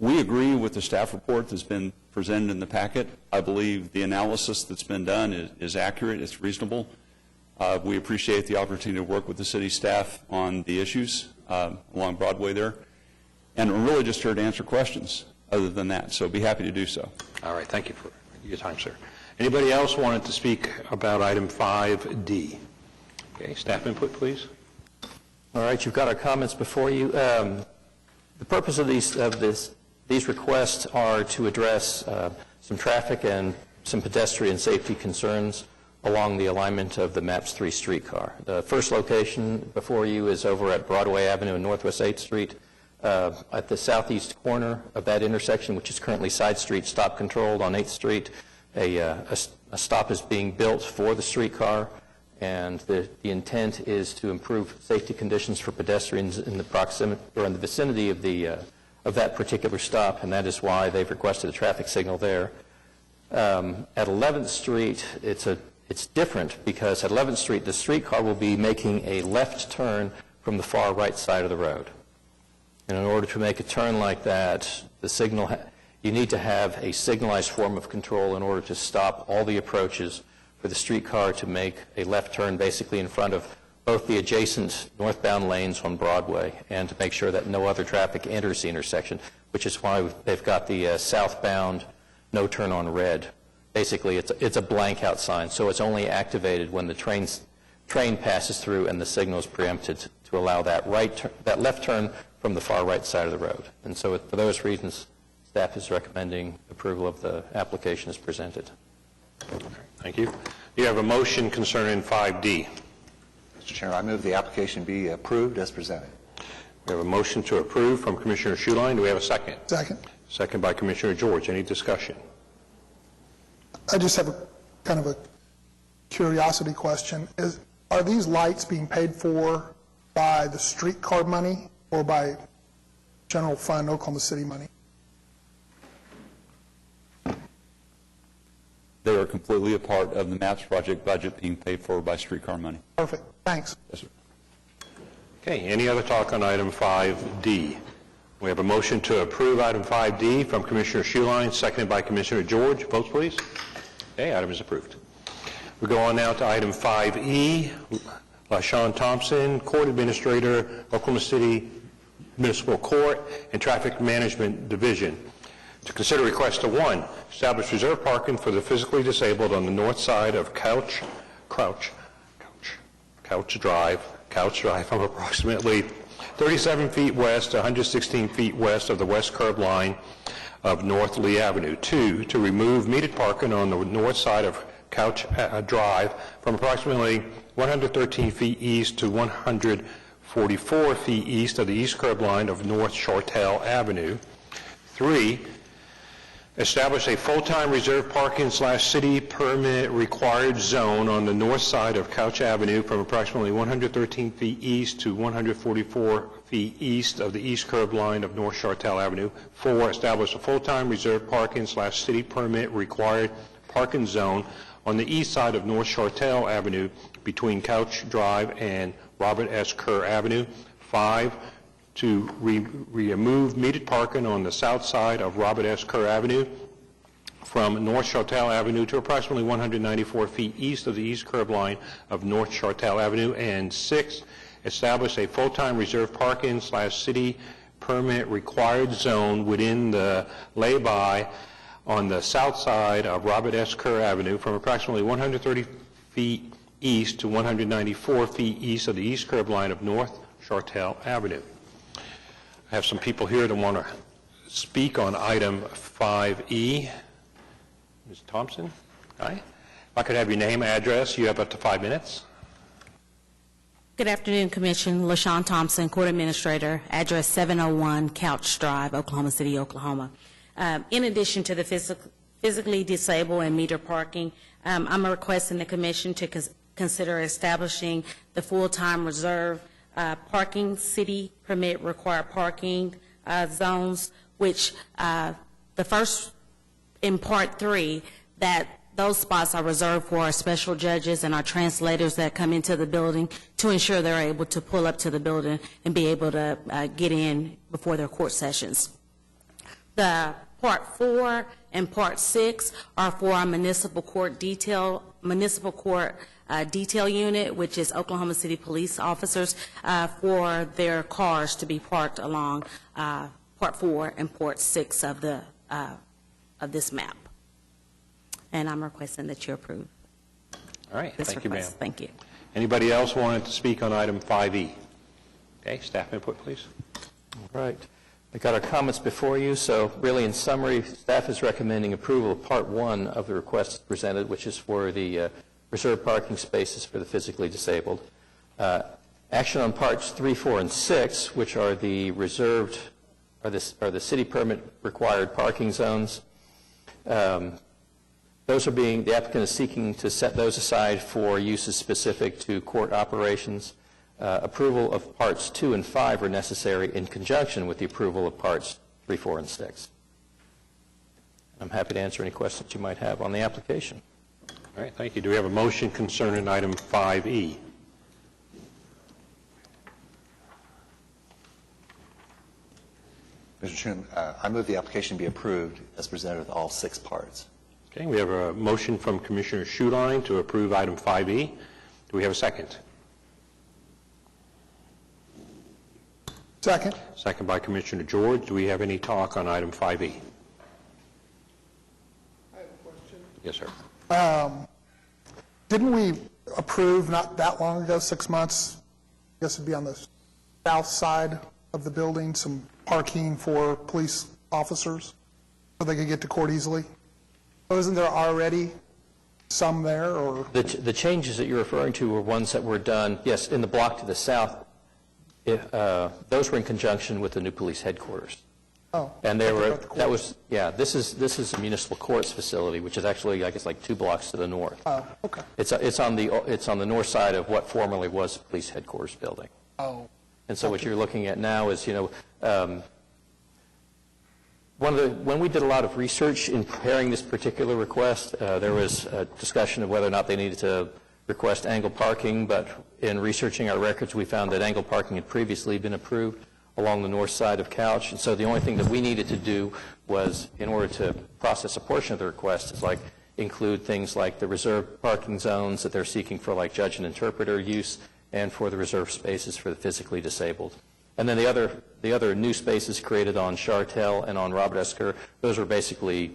We agree with the staff report that's been presented in the packet. I believe the analysis that's been done is accurate, it's reasonable. We appreciate the opportunity to work with the city staff on the issues along Broadway there. And we're really just here to answer questions other than that, so be happy to do so. All right, thank you for your time, sir. Anybody else wanted to speak about item 5D? Okay, staff input, please. All right, you've got our comments before you. The purpose of these requests are to address some traffic and some pedestrian safety concerns along the alignment of the MAPS 3 streetcar. The first location before you is over at Broadway Avenue and Northwest 8th Street. At the southeast corner of that intersection, which is currently side street stop controlled on 8th Street, a stop is being built for the streetcar, and the intent is to improve safety conditions for pedestrians in the proximity or in the vicinity of that particular stop, and that is why they've requested a traffic signal there. At 11th Street, it's different because at 11th Street, the streetcar will be making a left turn from the far right side of the road. And in order to make a turn like that, you need to have a signalized form of control in order to stop all the approaches for the streetcar to make a left turn basically in front of both the adjacent northbound lanes on Broadway and to make sure that no other traffic enters the intersection, which is why they've got the southbound no turn on red. Basically, it's a blank out sign, so it's only activated when the train passes through and the signal is preempted to allow that left turn from the far right side of the road. And so for those reasons, staff is recommending approval of the application as presented. Thank you. You have a motion concerning 5D. Mr. Chairman, I move the application be approved as presented. We have a motion to approve from Commissioner Schuline. Do we have a second? Second. Second by Commissioner George. Any discussion? I just have a kind of a curiosity question. Are these lights being paid for by the streetcar money or by general fund Oklahoma City money? They are completely a part of the MAPS project budget being paid for by streetcar money. Perfect. Thanks. Yes, sir. Okay, any other talk on item 5D? We have a motion to approve item 5D from Commissioner Schuline, seconded by Commissioner George. Votes, please. Okay, item is approved. We go on now to item 5E. LaShawn Thompson, Court Administrator, Oklahoma City Municipal Court and Traffic Management Division. To consider request to 1, establish reserve parking for the physically disabled on the north side of Couch Drive from approximately 37 feet west to 116 feet west of the west curb line of North Lee Avenue. 2, to remove metered parking on the north side of Couch Drive from approximately 113 feet east to 144 feet east of the east curb line of North Chartel Avenue. 3, establish a full-time reserve parking / city permit required zone on the north side of Couch Avenue from approximately 113 feet east to 144 feet east of the east curb line of North Chartel Avenue. 4, establish a full-time reserve parking / city permit required parking zone on the east side of North Chartel Avenue between Couch Drive and Robert S. Kerr Avenue. 5, to remove metered parking on the south side of Robert S. Kerr Avenue from North Chartel Avenue to approximately 194 feet east of the east curb line of North Chartel Avenue. And 6, establish a full-time reserve parking / city permit required zone within the lay-by on the south side of Robert S. Kerr Avenue from approximately 130 feet east to 194 feet east of the east curb line of North Chartel Avenue. I have some people here that want to speak on item 5E. Ms. Thompson? Hi. If I could have your name, address, you have up to 5 minutes. Good afternoon, Commission. LaShawn Thompson, Court Administrator, address 701 Couch Drive, Oklahoma City, Oklahoma. In addition to the physically disabled and meter parking, I'm requesting the Commission to consider establishing the full-time reserve parking city permit required parking zones, which the first in Part 3, that those spots are reserved for our special judges and our translators that come into the building to ensure they're able to pull up to the building and be able to get in before their court sessions. The Part 4 and Part 6 are for our municipal court detail unit, which is Oklahoma City police officers, for their cars to be parked along Part 4 and Part 6 of this map. And I'm requesting that you approve. All right, thank you, ma'am. Thank you. Anybody else wanted to speak on item 5E? Okay, staff input, please. All right. We got our comments before you, so really in summary, staff is recommending approval of Part 1 of the request presented, which is for the reserved parking spaces for the physically disabled. Action on Parts 3, 4, and 6, which are the reserved, are the city permit required parking zones. Those are being, the applicant is seeking to set those aside for uses specific to court operations. Approval of Parts 2 and 5 are necessary in conjunction with the approval of Parts 3, 4, and 6. I'm happy to answer any questions you might have on the application. All right, thank you. Do we have a motion concerning item 5E? Mr. Chairman, I move the application be approved as presented with all 6 parts. Okay, we have a motion from Commissioner Schuline to approve item 5E. Do we have a second? Second. Second by Commissioner George. Do we have any talk on item 5E? I have a question. Yes, sir. Didn't we approve not that long ago, 6 months, I guess it'd be on the south side of the building, some parking for police officers so they could get to court easily? So isn't there already some there, or? The changes that you're referring to were ones that were done, yes, in the block to the south. Those were in conjunction with the new police headquarters. Oh. And they were, that was, yeah, this is a municipal courts facility, which is actually, I guess, like 2 blocks to the north. Oh, okay. It's on the north side of what formerly was the police headquarters building. Oh. And so what you're looking at now is, when we did a lot of research in preparing this particular request, there was a discussion of whether or not they needed to request angled parking, but in researching our records, we found that angled parking had previously been approved along the north side of Couch, and so the only thing that we needed to do was, in order to process a portion of the request, is include things like the reserved parking zones that they're seeking for judge and interpreter use, and for the reserved spaces for the physically disabled. And then the other new spaces created on Chartel and on Robert Esker, those were basically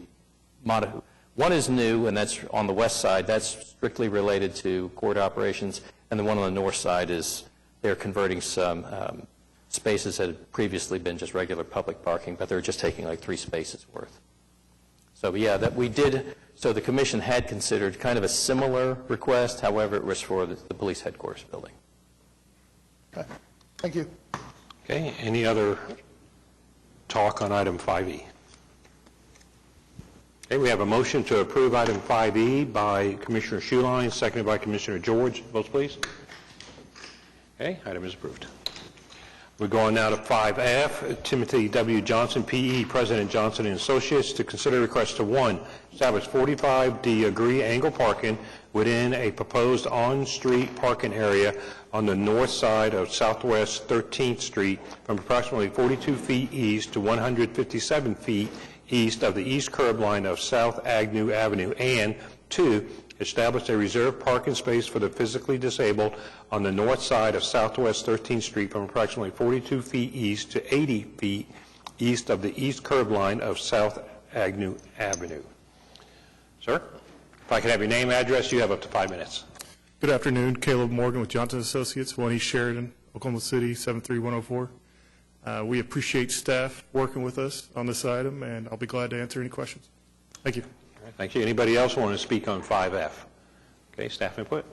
one is new, and that's on the west side. That's strictly related to court operations, and the one on the north side is they're converting some spaces that had previously been just regular public parking, but they're just taking 3 spaces worth. So yeah, that we did. So the commission had considered kind of a similar request. However, it was for the police headquarters building. Okay. Thank you. Okay, any other talk on item 5E? Okay, we have a motion to approve item 5E by Commissioner Schuline, seconded by Commissioner George. Votes, please. Okay, item is approved. We're going now to 5F, Timothy W. Johnson, P.E., President Johnson & Associates, to consider request to 1, establish 45-degree angle parking within a proposed on-street parking area on the north side of Southwest 13th Street from approximately 42 feet east to 157 feet east of the east curb line of South Agnew Avenue, and 2, establish a reserved parking space for the physically disabled on the north side of Southwest 13th Street from approximately 42 feet east to 80 feet east of the east curb line of South Agnew Avenue. Sir, if I could have your name, address, you have up to 5 minutes. Good afternoon. Caleb Morgan with Johnson Associates, 1 East Sheridan, Oklahoma City, 73104. We appreciate staff working with us on this item, and I'll be glad to answer any questions. Thank you. All right, thank you. Anybody else want to speak on 5F? Okay, staff input.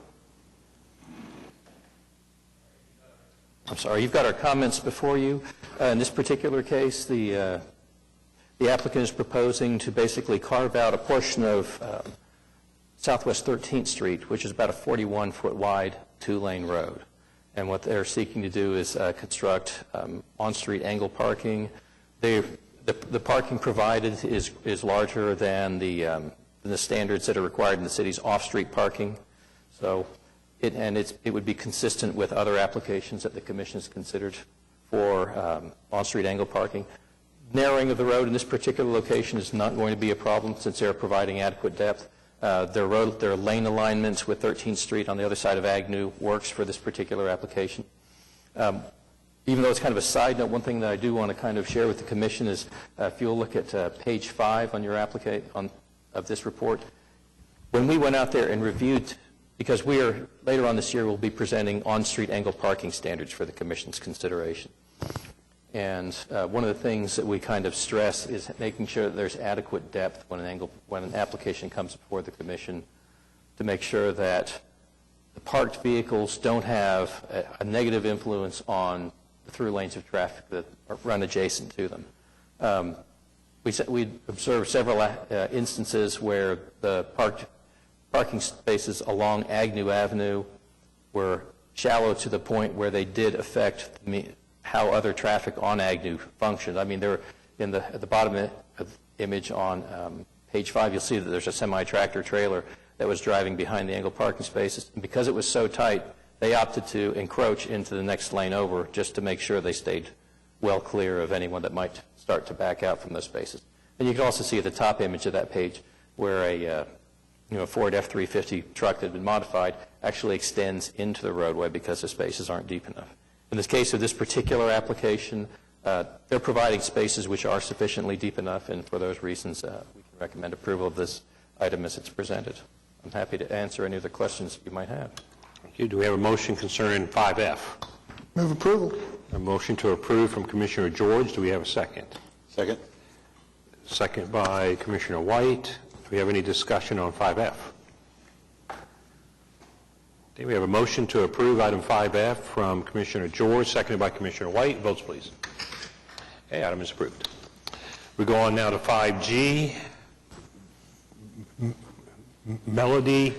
I'm sorry, you've got our comments before you. In this particular case, the applicant is proposing to basically carve out a portion of Southwest 13th Street, which is about a 41-foot wide two-lane road. And what they're seeking to do is construct on-street angle parking. The parking provided is larger than the standards that are required in the city's off-street parking. So it would be consistent with other applications that the commission has considered for on-street angle parking. Narrowing of the road in this particular location is not going to be a problem since they're providing adequate depth. Their lane alignments with 13th Street on the other side of Agnew works for this particular application. Even though it's kind of a side note, one thing that I do want to kind of share with the commission is if you'll look at page 5 on your application of this report, when we went out there and reviewed, because later on this year we'll be presenting on-street angle parking standards for the commission's consideration. And one of the things that we kind of stress is making sure that there's adequate depth when an application comes before the commission to make sure that the parked vehicles don't have a negative influence on the through lanes of traffic that run adjacent to them. We observed several instances where the parking spaces along Agnew Avenue were shallow to the point where they did affect how other traffic on Agnew functioned. I mean, at the bottom of the image on page 5, you'll see that there's a semi-tractor trailer that was driving behind the angled parking spaces. And because it was so tight, they opted to encroach into the next lane over just to make sure they stayed well clear of anyone that might start to back out from those spaces. And you can also see at the top image of that page where a Ford F-350 truck that had been modified actually extends into the roadway because the spaces aren't deep enough. In this case of this particular application, they're providing spaces which are sufficiently deep enough, and for those reasons, we can recommend approval of this item as it's presented. I'm happy to answer any of the questions you might have. Thank you. Do we have a motion concerning 5F? Move approval. A motion to approve from Commissioner George. Do we have a second? Second. Second by Commissioner White. Do we have any discussion on 5F? Okay, we have a motion to approve item 5F from Commissioner George, seconded by Commissioner White. Votes, please. Okay, item is approved. We go on now to 5G. Melody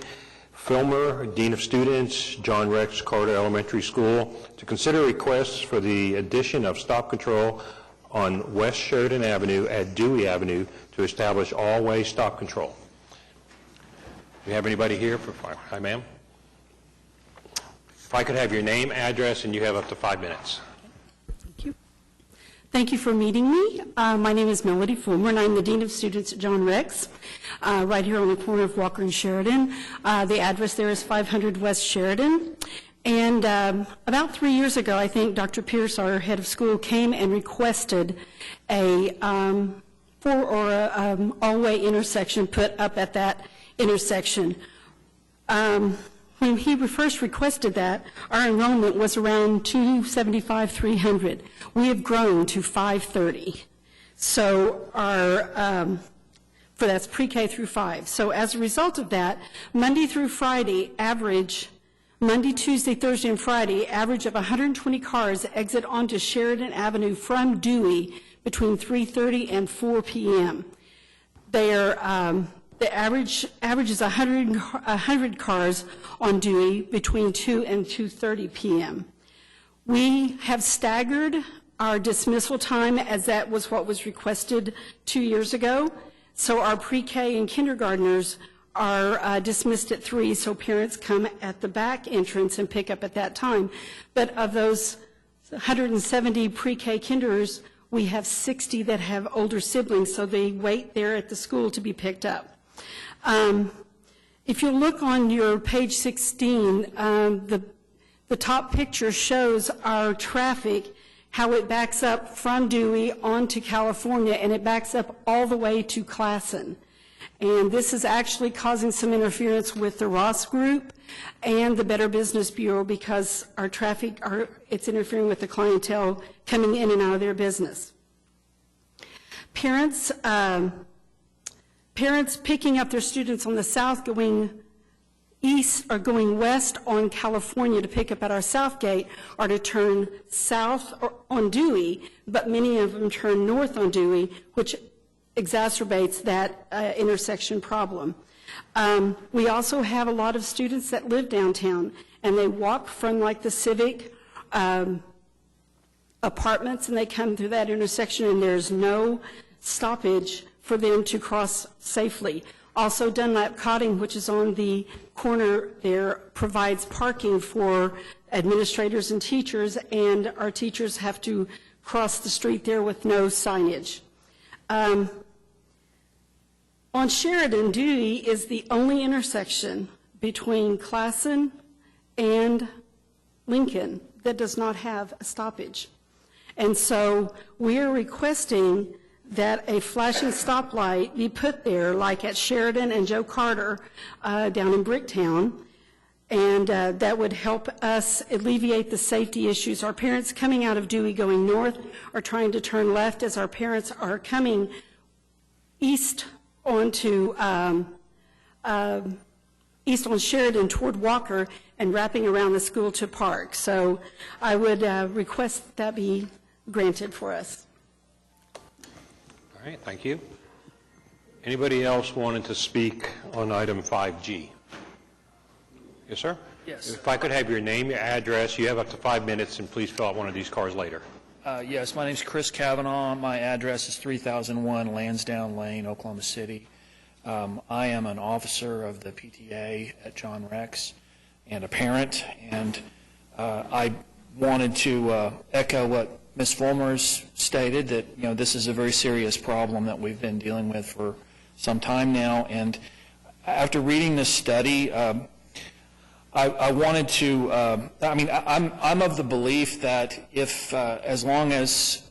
Filmer, Dean of Students, John Rex Carter Elementary School, to consider requests for the addition of stop control on West Sheridan Avenue at Dewey Avenue to establish all-way stop control. Do we have anybody here for 5? Hi, ma'am. If I could have your name, address, and you have up to 5 minutes. Thank you. Thank you for meeting me. My name is Melody Fulmer, and I'm the Dean of Students at John Rex, right here on the corner of Walker and Sheridan. The address there is 500 West Sheridan. And about 3 years ago, I think Dr. Pierce, our head of school, came and requested a all-way intersection put up at that intersection. When he first requested that, our enrollment was around 275, 300. We have grown to 530. So that's pre-K through 5. So as a result of that, Monday through Friday, Monday, Tuesday, Thursday, and Friday, average of 120 cars exit onto Sheridan Avenue from Dewey between 3:30 and 4 p.m. The average is 100 cars on Dewey between 2 and 2:30 p.m. We have staggered our dismissal time as that was what was requested 2 years ago. So our pre-K and kindergartners are dismissed at 3, so parents come at the back entrance and pick up at that time. But of those 170 pre-K kinders, we have 60 that have older siblings, so they wait there at the school to be picked up. If you look on your page 16, the top picture shows our traffic, how it backs up from Dewey onto California, and it backs up all the way to Classen. And this is actually causing some interference with the Ross Group and the Better Business Bureau because our traffic, it's interfering with the clientele coming in and out of their business. Parents picking up their students on the south going east or going west on California to pick up at our south gate are to turn south on Dewey, but many of them turn north on Dewey, which exacerbates that intersection problem. We also have a lot of students that live downtown, and they walk from like the Civic apartments, and they come through that intersection, and there's no stoppage for them to cross safely. Also, Dunlap Cotting, which is on the corner there, provides parking for administrators and teachers, and our teachers have to cross the street there with no signage. On Sheridan, Dewey is the only intersection between Classen and Lincoln that does not have a stoppage. And so we are requesting that a flashing stoplight be put there, like at Sheridan and Joe Carter down in Bricktown, and that would help us alleviate the safety issues. Our parents coming out of Dewey going north are trying to turn left as our parents are coming east onto east on Sheridan toward Walker and wrapping around the school to Park. So I would request that be granted for us. All right, thank you. Anybody else wanting to speak on item 5G? Yes, sir? Yes. If I could have your name, your address, you have up to 5 minutes, and please fill out one of these cards later. Yes, my name's Chris Kavanaugh. My address is 3001 Lansdowne Lane, Oklahoma City. I am an officer of the PTA at John Rex and a parent, and I wanted to echo what Ms. Fulmer's stated, that this is a very serious problem that we've been dealing with for some time now. And after reading this study, I wanted to, I'm of the belief that if, as long as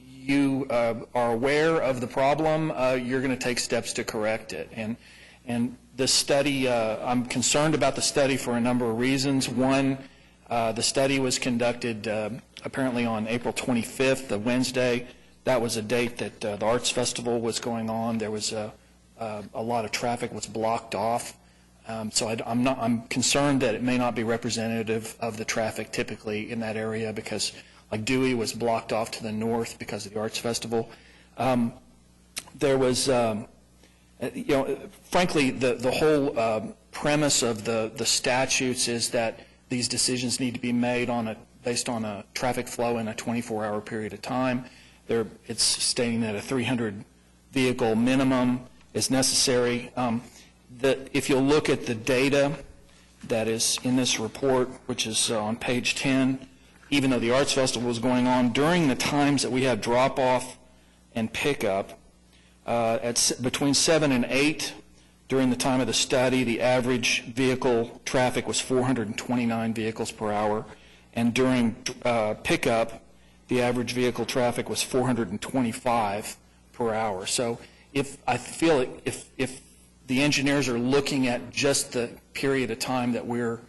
you are aware of the problem, you're going to take steps to correct it. And this study, I'm concerned about the study for a number of reasons. One, the study was conducted apparently on April 25th, a Wednesday. That was a date that the Arts Festival was going on. There was a lot of traffic was blocked off. So I'm concerned that it may not be representative of the traffic typically in that area, because like Dewey was blocked off to the north because of the Arts Festival. There was, frankly, the whole premise of the statutes is that these decisions need to be made based on a traffic flow in a 24-hour period of time. It's stating that a 300 vehicle minimum is necessary. If you'll look at the data that is in this report, which is on page 10, even though the Arts Festival was going on, during the times that we had drop-off and pickup, between 7 and 8, during the time of the study, the average vehicle traffic was 429 vehicles per hour, and during pickup, the average vehicle traffic was 425 per hour. So I feel if the engineers are looking at just the period of time that we're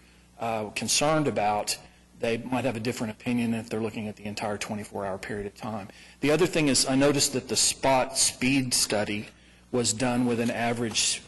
concerned about, they might have a different opinion if they're looking at the entire 24-hour period of time. The other thing is, I noticed that the spot speed study was done with an average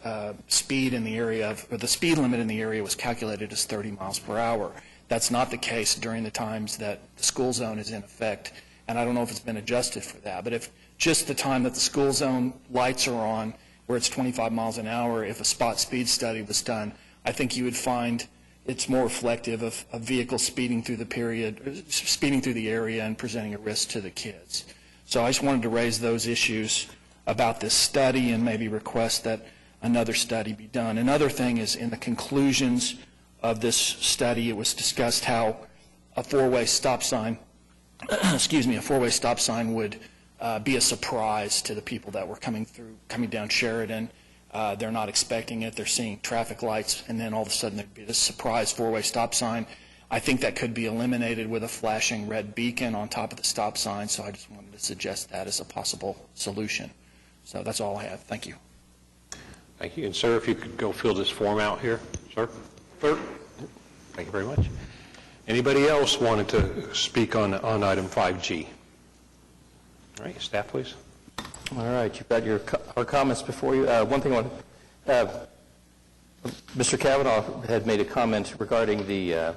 speed in the area or the speed limit in the area was calculated as 30 miles per hour. That's not the case during the times that the school zone is in effect, and I don't know if it's been adjusted for that. But if just the time that the school zone lights are on, where it's 25 miles an hour, if a spot speed study was done, I think you would find it's more reflective of vehicles speeding through the area and presenting a risk to the kids. So I just wanted to raise those issues about this study and maybe request that another study be done. Another thing is, in the conclusions of this study, it was discussed how a four-way stop sign, would be a surprise to the people that were coming down Sheridan. They're not expecting it. They're seeing traffic lights, and then all of a sudden there'd be this surprise four-way stop sign. I think that could be eliminated with a flashing red beacon on top of the stop sign, so I just wanted to suggest that as a possible solution. So that's all I have. Thank you. Thank you. And sir, if you could go fill this form out here, sir. Sir. Thank you very much. Anybody else wanted to speak on item 5G? All right, staff, please. All right, you've got our comments before you. One thing I want to, Mr. Kavanaugh had made a comment regarding the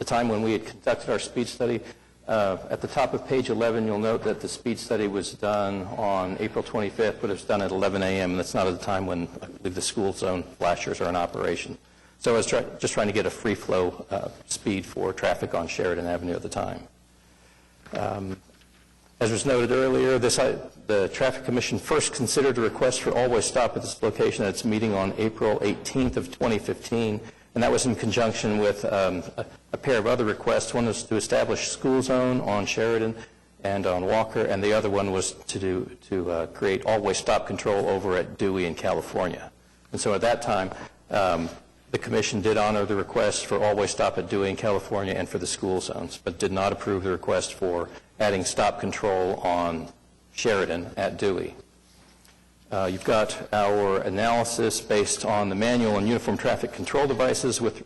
time when we had conducted our speed study. At the top of page 11, you'll note that the speed study was done on April 25th, but it was done at 11 a.m., and that's not at the time when I believe the school zone flashers are in operation. So I was just trying to get a free flow speed for traffic on Sheridan Avenue at the time. As was noted earlier, the Traffic Commission first considered a request for always stop at this location at its meeting on April 18th of 2015, and that was in conjunction with a pair of other requests. One was to establish school zone on Sheridan and on Walker, and the other one was to create always stop control over at Dewey in California. And so at that time, the Commission did honor the request for always stop at Dewey in California and for the school zones, but did not approve the request for adding stop control on Sheridan at Dewey. You've got our analysis based on the manual and uniform traffic control devices with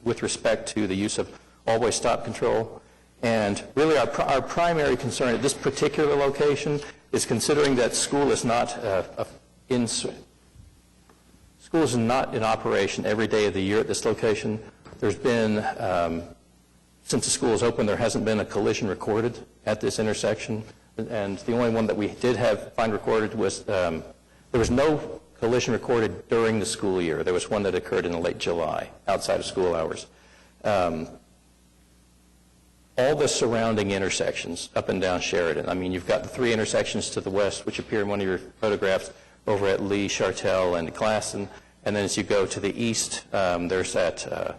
respect to the use of always stop control. And really our primary concern at this particular location is considering that school is not in operation every day of the year at this location. There's been, since the school is open, there hasn't been a collision recorded at this intersection. And the only one that we did find recorded was, there was no collision recorded during the school year. There was one that occurred in late July, outside of school hours. All the surrounding intersections up and down Sheridan, I mean, you've got the three intersections to the west, which appear in one of your photographs, over at Lee, Chartel, and Glasson. And then as you go to the east, there's at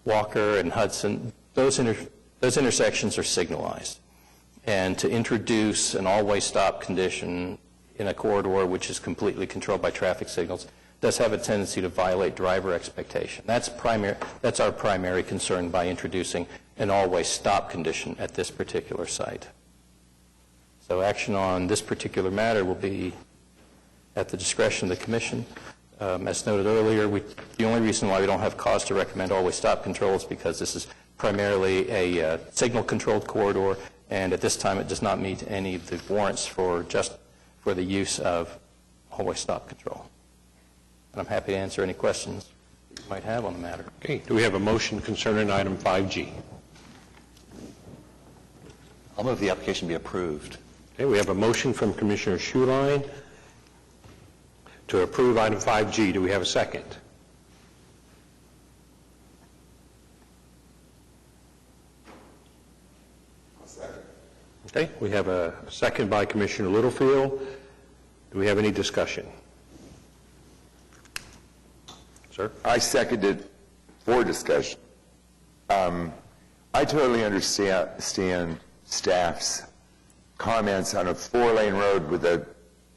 Walker and Hudson. Those intersections are signalized. And to introduce an always stop condition in a corridor which is completely controlled by traffic signals does have a tendency to violate driver expectation. That's our primary concern by introducing an always stop condition at this particular site. So action on this particular matter will be at the discretion of the Commission. As noted earlier, the only reason why we don't have cause to recommend always stop control is because this is primarily a signal-controlled corridor, and at this time it does not meet any of the warrants for the use of always stop control. And I'm happy to answer any questions you might have on the matter. Okay. Do we have a motion concerning item 5G? I'll move the application be approved. Okay. We have a motion from Commissioner Schuline to approve item 5G. Do we have a second? Okay, we have a second by Commissioner Littlefield. Do we have any discussion? Sir? I seconded for discussion. I totally understand staff's comments on a 4-lane road with a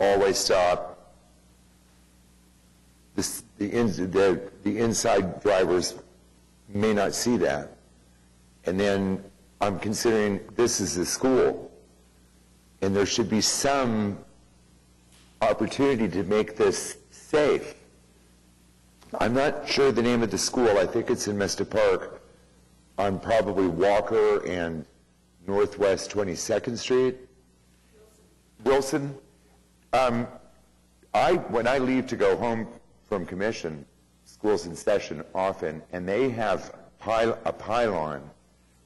always stop. The inside drivers may not see that. And then I'm considering this is a school, and there should be some opportunity to make this safe. I'm not sure the name of the school. I think it's in Mesta Park on probably Walker and Northwest 22nd Street. Wilson. When I leave to go home from commission, school's in session often, and they have a pylon.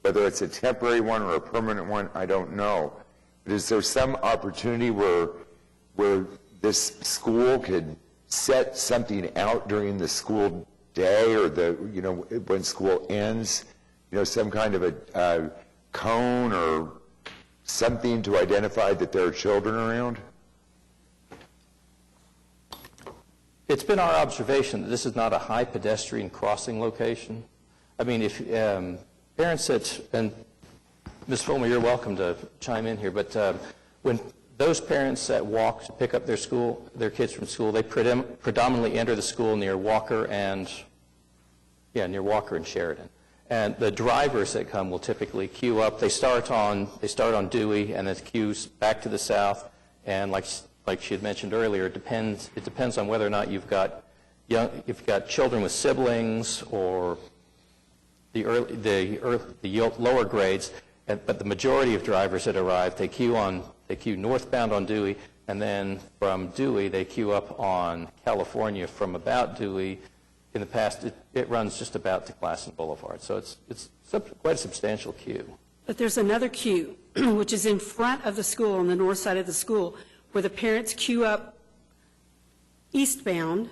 Whether it's a temporary one or a permanent one, I don't know. But is there some opportunity where this school could set something out during the school day or when school ends, some kind of a cone or something to identify that there are children around? It's been our observation that this is not a high pedestrian crossing location. I mean, if parents and Ms. Fulmer, you're welcome to chime in here, but when those parents that walk to pick up their kids from school, they predominantly enter the school near Walker and Sheridan. And the drivers that come will typically queue up. They start on Dewey and then queues back to the south. And like she had mentioned earlier, it depends on whether or not you've got if you've got children with siblings or the lower grades, but the majority of drivers that arrive, they queue northbound on Dewey, and then from Dewey, they queue up on California from about Dewey. In the past, it runs just about to Glasson Boulevard, so it's quite a substantial queue. But there's another queue, which is in front of the school, on the north side of the school, where the parents queue up eastbound,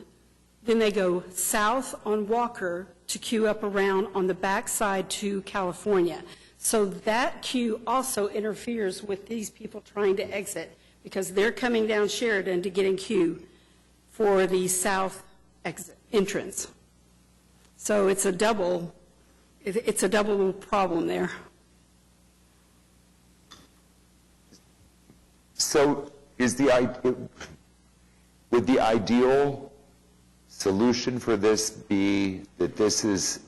then they go south on Walker to queue up around on the back side to California. So that queue also interferes with these people trying to exit, because they're coming down Sheridan to get in queue for the south entrance. So it's a double problem there. So would the ideal solution for this be that this is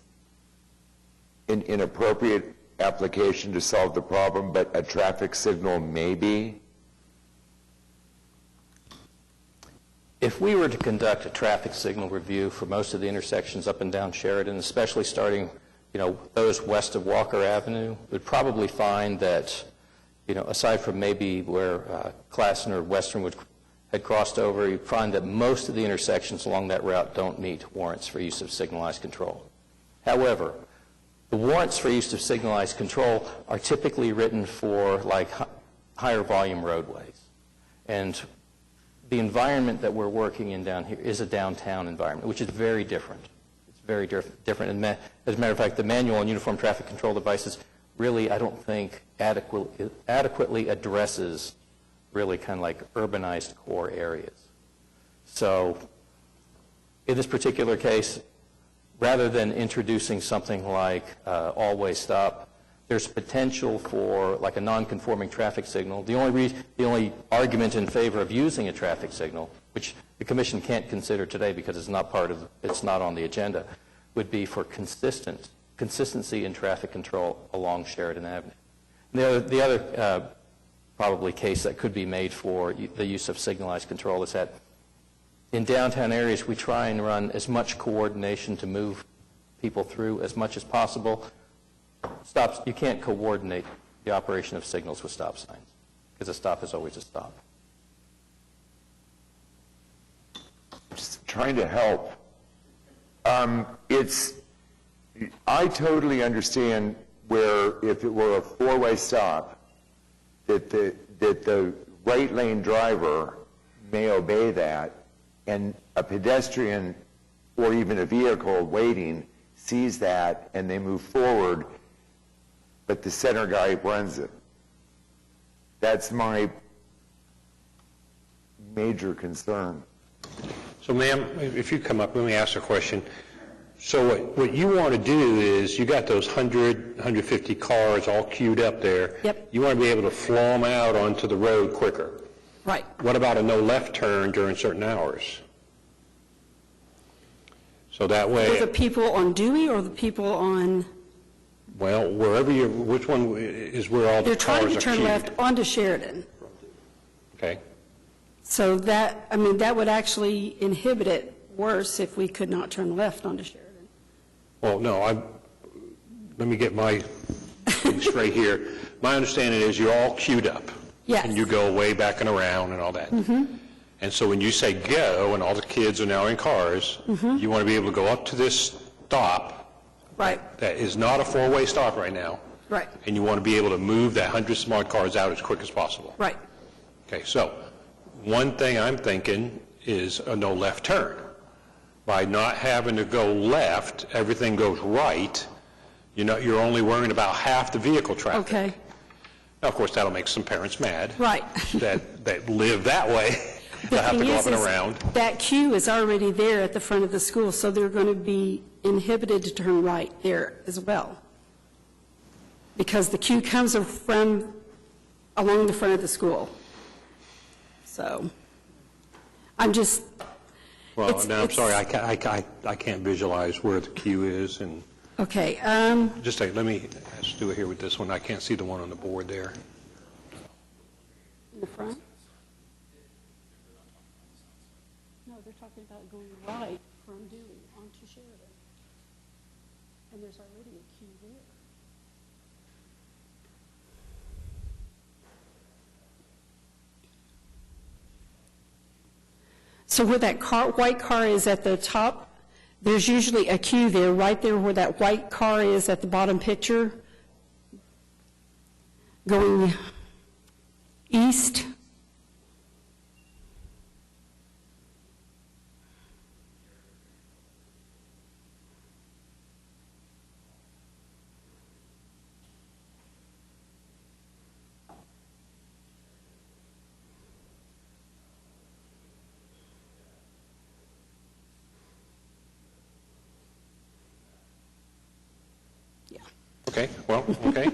an inappropriate application to solve the problem, but a traffic signal may be? If we were to conduct a traffic signal review for most of the intersections up and down Sheridan, especially starting, those west of Walker Avenue, we'd probably find that, aside from maybe where Glasson or Western had crossed over, you'd find that most of the intersections along that route don't meet warrants for use of signalized control. However, the warrants for use of signalized control are typically written for higher volume roadways. And the environment that we're working in down here is a downtown environment, which is very different. It's very different. And as a matter of fact, the manual on uniform traffic control devices really, I don't think, adequately addresses really kind of like urbanized core areas. So in this particular case, rather than introducing something like all-way stop, there's potential for like a non-conforming traffic signal. The only argument in favor of using a traffic signal, which the Commission can't consider today because it's not on the agenda, would be for consistency in traffic control along Sheridan Avenue. The other probably case that could be made for the use of signalized control is that in downtown areas we try and run as much coordination to move people through as much as possible. Stops, you can't coordinate the operation of signals with stop signs, because a stop is always a stop. Just trying to help. I totally understand where if it were a four-way stop, that the right lane driver may obey that, and a pedestrian or even a vehicle waiting sees that and they move forward, but the center guy runs it. That's my major concern. So, ma'am, if you come up, let me ask a question. So what you want to do is, you got those 150 cars all queued up there. Yep. You want to be able to flow them out onto the road quicker. Right. What about a no left turn during certain hours? So that way... For the people on Dewey or the people on... Well, which one is where all the cars are queued? They're trying to turn left onto Sheridan. Okay. So that would actually inhibit it worse if we could not turn left onto Sheridan. Well, no, let me get my thing straight here. My understanding is you're all queued up. Yes. And you go way back and around and all that. Mm-hmm. And so when you say go, and all the kids are now in cars, Mm-hmm. you want to be able to go up to this stop. Right. That is not a four-way stop right now. Right. And you want to be able to move that 100-some-odd cars out as quick as possible. Right. Okay, so one thing I'm thinking is a no left turn. By not having to go left, everything goes right. You're only worrying about half the vehicle traffic. Okay. Now, of course, that'll make some parents mad. Right. that live that way. They'll have to go up and around. That queue is already there at the front of the school, so they're going to be inhibited to turn right there as well. Because the queue comes from along the front of the school. So, I'm just... Well, no, I'm sorry, I can't visualize where the queue is, and Okay. just let me do it here with this one. I can't see the one on the board there. In the front? No, they're talking about going right from Dewey onto Sheridan. And there's already a queue there. So where that white car is at the top, there's usually a queue there, right there where that white car is at the bottom picture, going east. Okay, well, okay.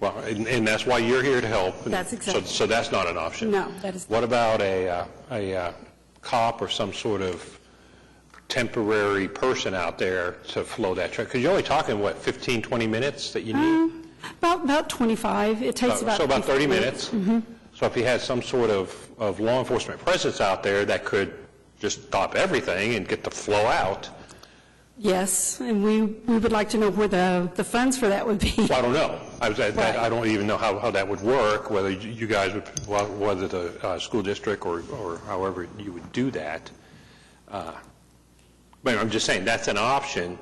Well, and that's why you're here to help. That's exactly. So that's not an option. No, that is. What about a cop or some sort of temporary person out there to flow that truck? Because you're only talking, what, 15, 20 minutes that you need? About 25. It takes about. So about 30 minutes? Mm-hmm. So if you had some sort of law enforcement presence out there that could just stop everything and get the flow out. Yes, and we would like to know where the funds for that would be. Well, I don't know. I don't even know how that would work, whether you guys would, whether the school district or however you would do that. But I'm just saying, that's an option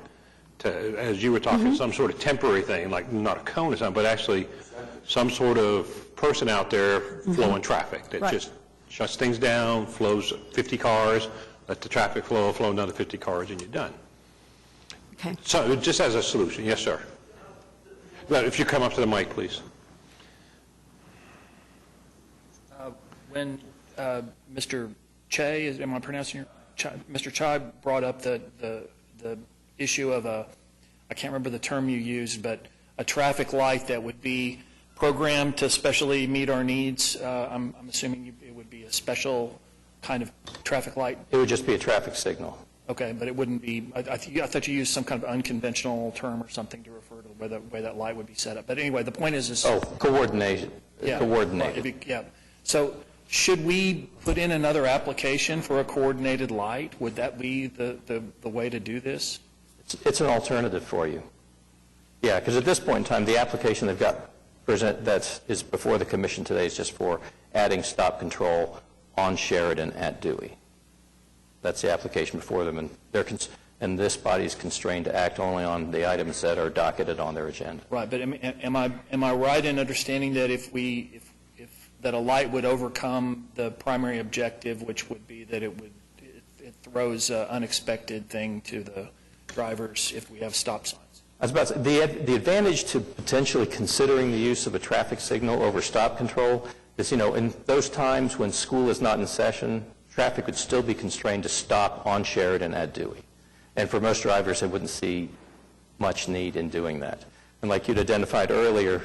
to, as you were talking, some sort of temporary thing, like not a cone or something, but actually some sort of person out there flowing traffic that just shuts things down, flows 50 cars, let the traffic flow another 50 cars, and you're done. Okay. So just as a solution, yes, sir. But if you come up to the mic, please. When Mr. Che, am I pronouncing your, Mr. Chai brought up the issue of I can't remember the term you used, but a traffic light that would be programmed to specially meet our needs. I'm assuming it would be a special kind of traffic light. It would just be a traffic signal. Okay, but it wouldn't be, I thought you used some kind of unconventional term or something to refer to the way that light would be set up. But anyway, the point is... Oh, coordination. Yeah. Coordinated. Yeah. So should we put in another application for a coordinated light? Would that be the way to do this? It's an alternative for you. Yeah, because at this point in time, the application they've got that is before the commission today is just for adding stop control on Sheridan at Dewey. That's the application before them, and this body is constrained to act only on the items that are docketed on their agenda. Right, but am I right in understanding that if that a light would overcome the primary objective, which would be that it throws an unexpected thing to the drivers if we have stop signs? I was about to say, the advantage to potentially considering the use of a traffic signal over stop control is, in those times when school is not in session, traffic would still be constrained to stop on Sheridan at Dewey. And for most drivers, they wouldn't see much need in doing that. And like you'd identified earlier,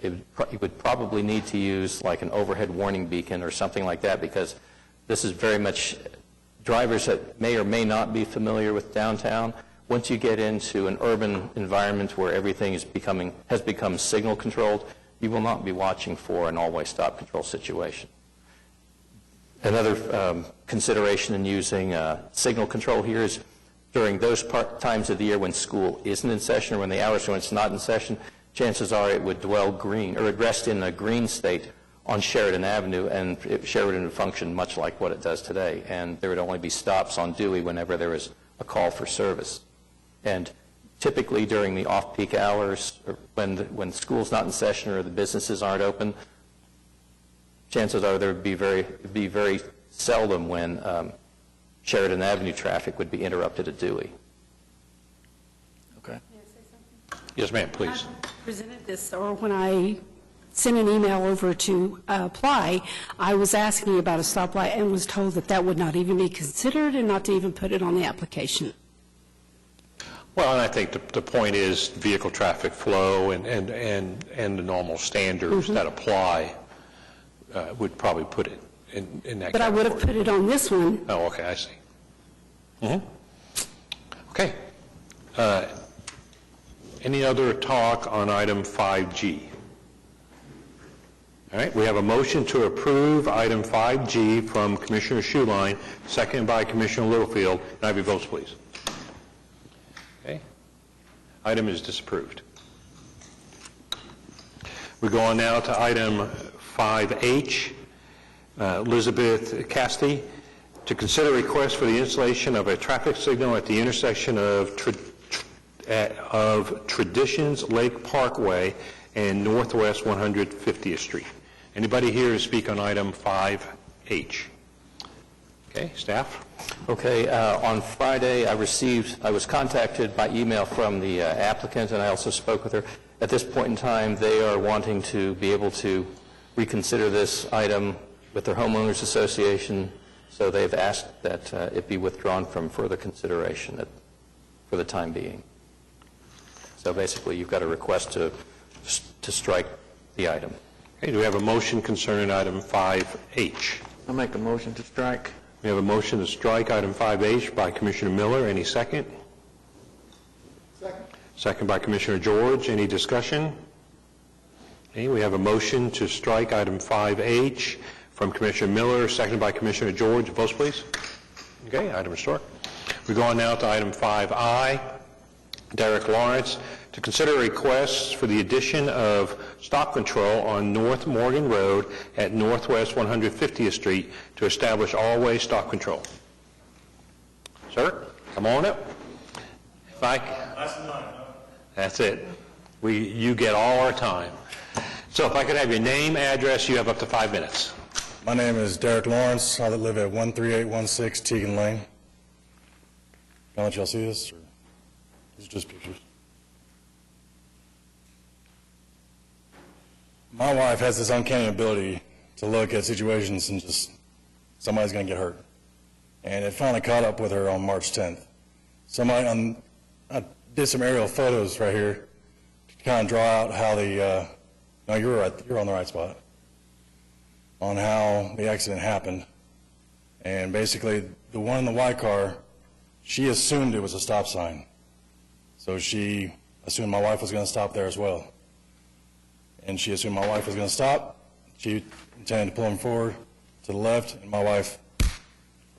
you would probably need to use like an overhead warning beacon or something like that, because this is very much drivers that may or may not be familiar with downtown. Once you get into an urban environment where everything has become signal controlled, you will not be watching for an always stop control situation. Another consideration in using signal control here is during those times of the year when school isn't in session or when the hours when it's not in session, chances are it would dwell green or it would rest in a green state on Sheridan Avenue, and Sheridan would function much like what it does today. And there would only be stops on Dewey whenever there was a call for service. And typically during the off-peak hours, or when school's not in session or the businesses aren't open, chances are there would be very seldom when Sheridan Avenue traffic would be interrupted at Dewey. Okay. Yes, ma'am, please. I presented this, or when I sent an email over to apply, I was asking about a stoplight and was told that would not even be considered and not to even put it on the application. Well, and I think the point is vehicle traffic flow and the normal standards that apply would probably put it in that But I would have put it on this one. Oh, okay, I see. Okay. Any other talk on item 5G? All right, we have a motion to approve item 5G from Commissioner Schuline, seconded by Commissioner Littlefield. Can I have your votes, please? Item is disapproved. We go on now to item 5H. Elizabeth Casti, to consider a request for the installation of a traffic signal at the intersection of Traditions Lake Parkway and Northwest 150th Street. Anybody here to speak on item 5H? Okay, staff? Okay, on Friday, I was contacted by email from the applicant, and I also spoke with her. At this point in time, they are wanting to be able to reconsider this item with their homeowners association, so they've asked that it be withdrawn from further consideration for the time being. So basically, you've got a request to strike the item. Okay, do we have a motion concerning item 5H? I'll make a motion to strike. We have a motion to strike item 5H by Commissioner Miller. Any second? Second. Second by Commissioner George. Any discussion? Okay, we have a motion to strike item 5H from Commissioner Miller, seconded by Commissioner George. Votes, please. Okay, item is struck. We go on now to item 5I. Derek Lawrence, to consider requests for the addition of stop control on North Morgan Road at Northwest 150th Street to establish all-way stop control. Sir, come on up. That's it. You get all our time. So if I could have your name, address, you have up to 5 minutes. My name is Derek Lawrence. I live at 13816 Teagan Lane. Can I let y'all see this? Or these are just pictures. My wife has this uncanny ability to look at situations and just, somebody's going to get hurt. And it finally caught up with her on March 10th. I did some aerial photos right here to kind of draw out how no, you're on the right spot, on how the accident happened. And basically, the one in the white car, she assumed it was a stop sign. So she assumed my wife was going to stop there as well. And she assumed my wife was going to stop. She intended to pull him forward to the left, and my wife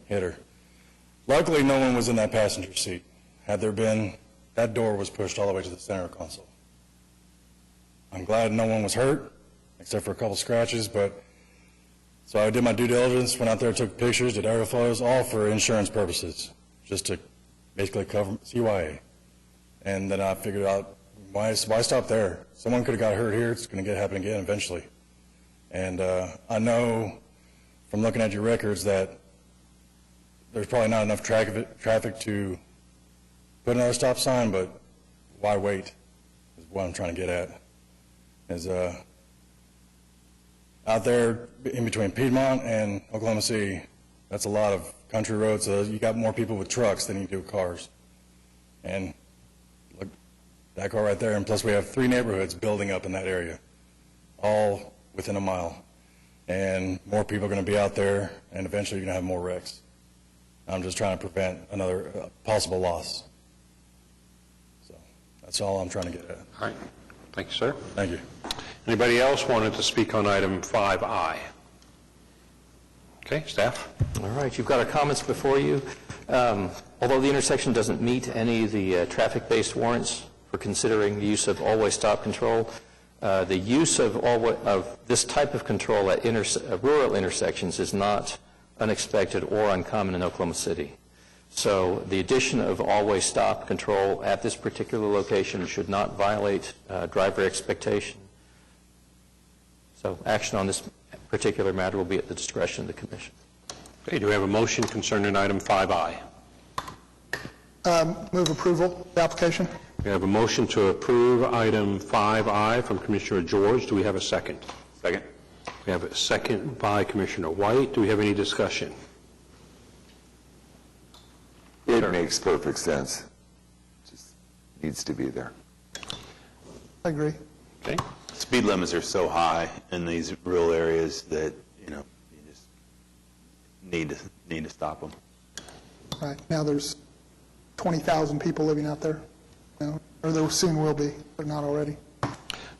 hit her. Luckily, no one was in that passenger seat. Had there been, that door was pushed all the way to the center console. I'm glad no one was hurt, except for a couple scratches, but so I did my due diligence, went out there, took pictures, did aerial photos, all for insurance purposes, just to basically cover CYA. And then I figured out, why stop there? Someone could have got hurt here, it's going to happen again eventually. And I know from looking at your records that there's probably not enough traffic to put another stop sign, but why wait, is what I'm trying to get at. Is out there in between Piedmont and Oklahoma City, that's a lot of country roads, so you got more people with trucks than you do with cars. And look, that car right there, and plus we have 3 neighborhoods building up in that area, all within a mile. And more people are going to be out there, and eventually you're going to have more wrecks. I'm just trying to prevent another possible loss. So that's all I'm trying to get at. All right. Thank you, sir. Thank you. Anybody else wanted to speak on item 5I? Okay, staff? All right, you've got our comments before you. Although the intersection doesn't meet any of the traffic-based warrants for considering the use of all-way stop control, the use of this type of control at rural intersections is not unexpected or uncommon in Oklahoma City. So the addition of all-way stop control at this particular location should not violate driver expectation. So action on this particular matter will be at the discretion of the Commission. Okay, do we have a motion concerning item 5I? Move approval of the application. We have a motion to approve item 5I from Commissioner George. Do we have a second? Second. We have a second by Commissioner White. Do we have any discussion? It makes perfect sense. Just needs to be there. I agree. Okay. Speed limits are so high in these rural areas that, you just need to stop them. Right. Now there's 20,000 people living out there, or there soon will be, but not already.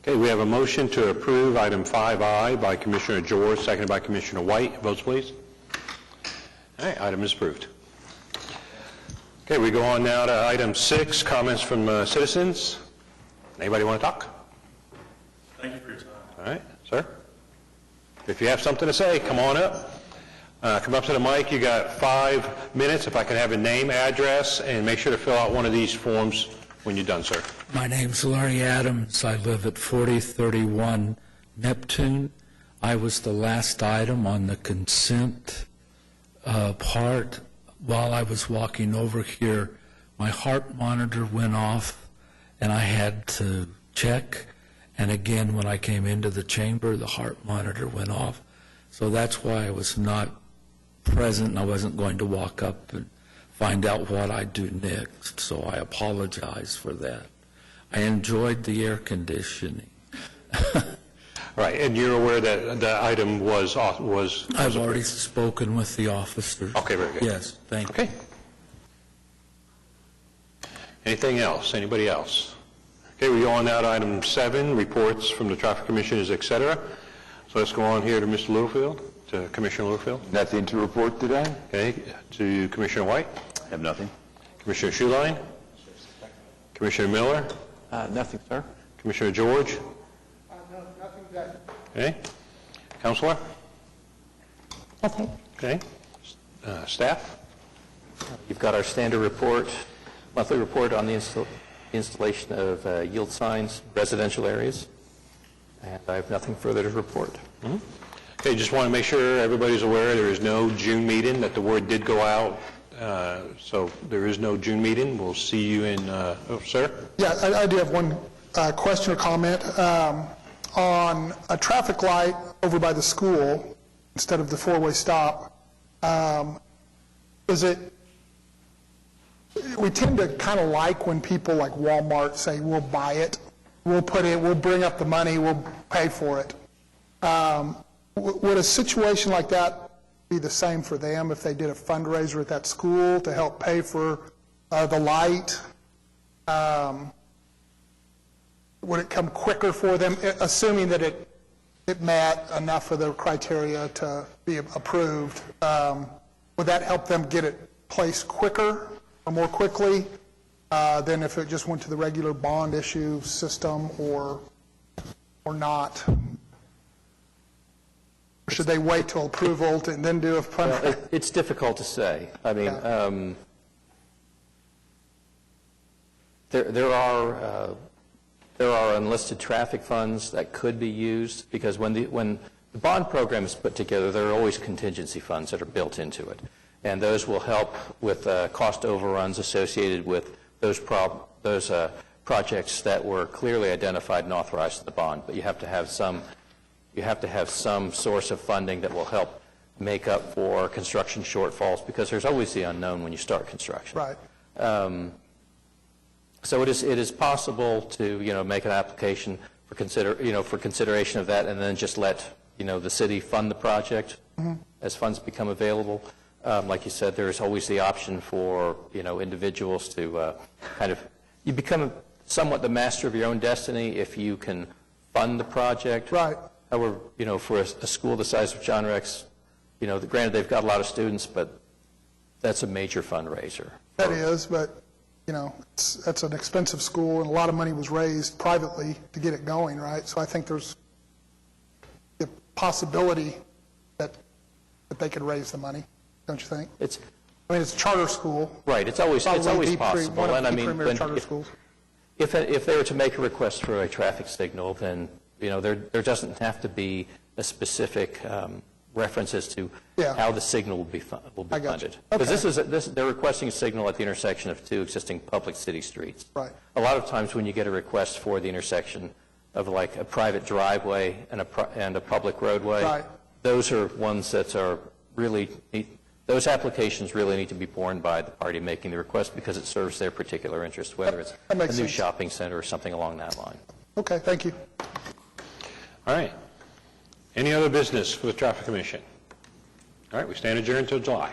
Okay, we have a motion to approve item 5I by Commissioner George, seconded by Commissioner White. Votes, please. All right, item is approved. Okay, we go on now to item 6, comments from citizens. Anybody want to talk? Thank you for your time. All right, sir? If you have something to say, come on up. Come up to the mic. You got 5 minutes. If I can have a name, address, and make sure to fill out one of these forms when you're done, sir. My name's Larry Adams. I live at 4031 Neptune. I was the last item on the consent part. While I was walking over here, my heart monitor went off, and I had to check. And again, when I came into the chamber, the heart monitor went off. So that's why I was not present, and I wasn't going to walk up and find out what I'd do next. So I apologize for that. I enjoyed the air conditioning. Right, and you're aware that the item was I've already spoken with the officers. Okay, very good. Yes, thank you. Okay. Anything else? Anybody else? Okay, we go on now to item 7, reports from the traffic commissioners, et cetera. So let's go on here to Mr. Littlefield, to Commissioner Littlefield. Nothing to report today. Okay, to Commissioner White. Have nothing. Commissioner Schuline. Commissioner Miller. Nothing, sir. Commissioner George. Nothing today. Okay. Counselor. Nothing. Okay. Staff. You've got our standard report, monthly report on the installation of yield signs, residential areas, and I have nothing further to report. Mm-hmm. Okay, just want to make sure everybody's aware there is no June meeting, that the word did go out, so there is no June meeting. We'll see you in, sir? Yeah, I do have one question or comment. On a traffic light over by the school, instead of the four-way stop, we tend to kind of like when people like Walmart say, we'll buy it, we'll bring up the money, we'll pay for it. Would a situation like that be the same for them if they did a fundraiser at that school to help pay for the light? Would it come quicker for them, assuming that it met enough of the criteria to be approved? Would that help them get it placed quicker or more quickly than if it just went to the regular bond issue system or not? Or should they wait till approval and then do a fundraiser? It's difficult to say. I mean, there are unlisted traffic funds that could be used, because when the bond program is put together, there are always contingency funds that are built into it, and those will help with cost overruns associated with those projects that were clearly identified and authorized in the bond. But you have to have some source of funding that will help make up for construction shortfalls, because there's always the unknown when you start construction. Right. So it is possible to make an application for consideration of that, and then just let the city fund the project as funds become available. Like you said, there is always the option for individuals to you become somewhat the master of your own destiny if you can fund the project. Right. However, for a school the size of John Rex, granted they've got a lot of students, but that's a major fundraiser. That is, but that's an expensive school, and a lot of money was raised privately to get it going, right? So I think there's the possibility that they could raise the money, don't you think? It's a charter school. Right. It's always possible. One And of I the mean, premier charter schools. if they were to make a request for a traffic signal, then there doesn't have to be a specific references to how the signal will be funded. Because they're requesting a signal at the intersection of 2 existing public city streets. Right. A lot of times when you get a request for the intersection of like a private driveway and a public roadway, right, those are ones that are really those applications really need to be borne by the party making the request, because it serves their particular interest, whether it's a new shopping center or something along that line. Okay, thank you. All right. Any other business for the Traffic Commission? All right, we stand adjourned until July.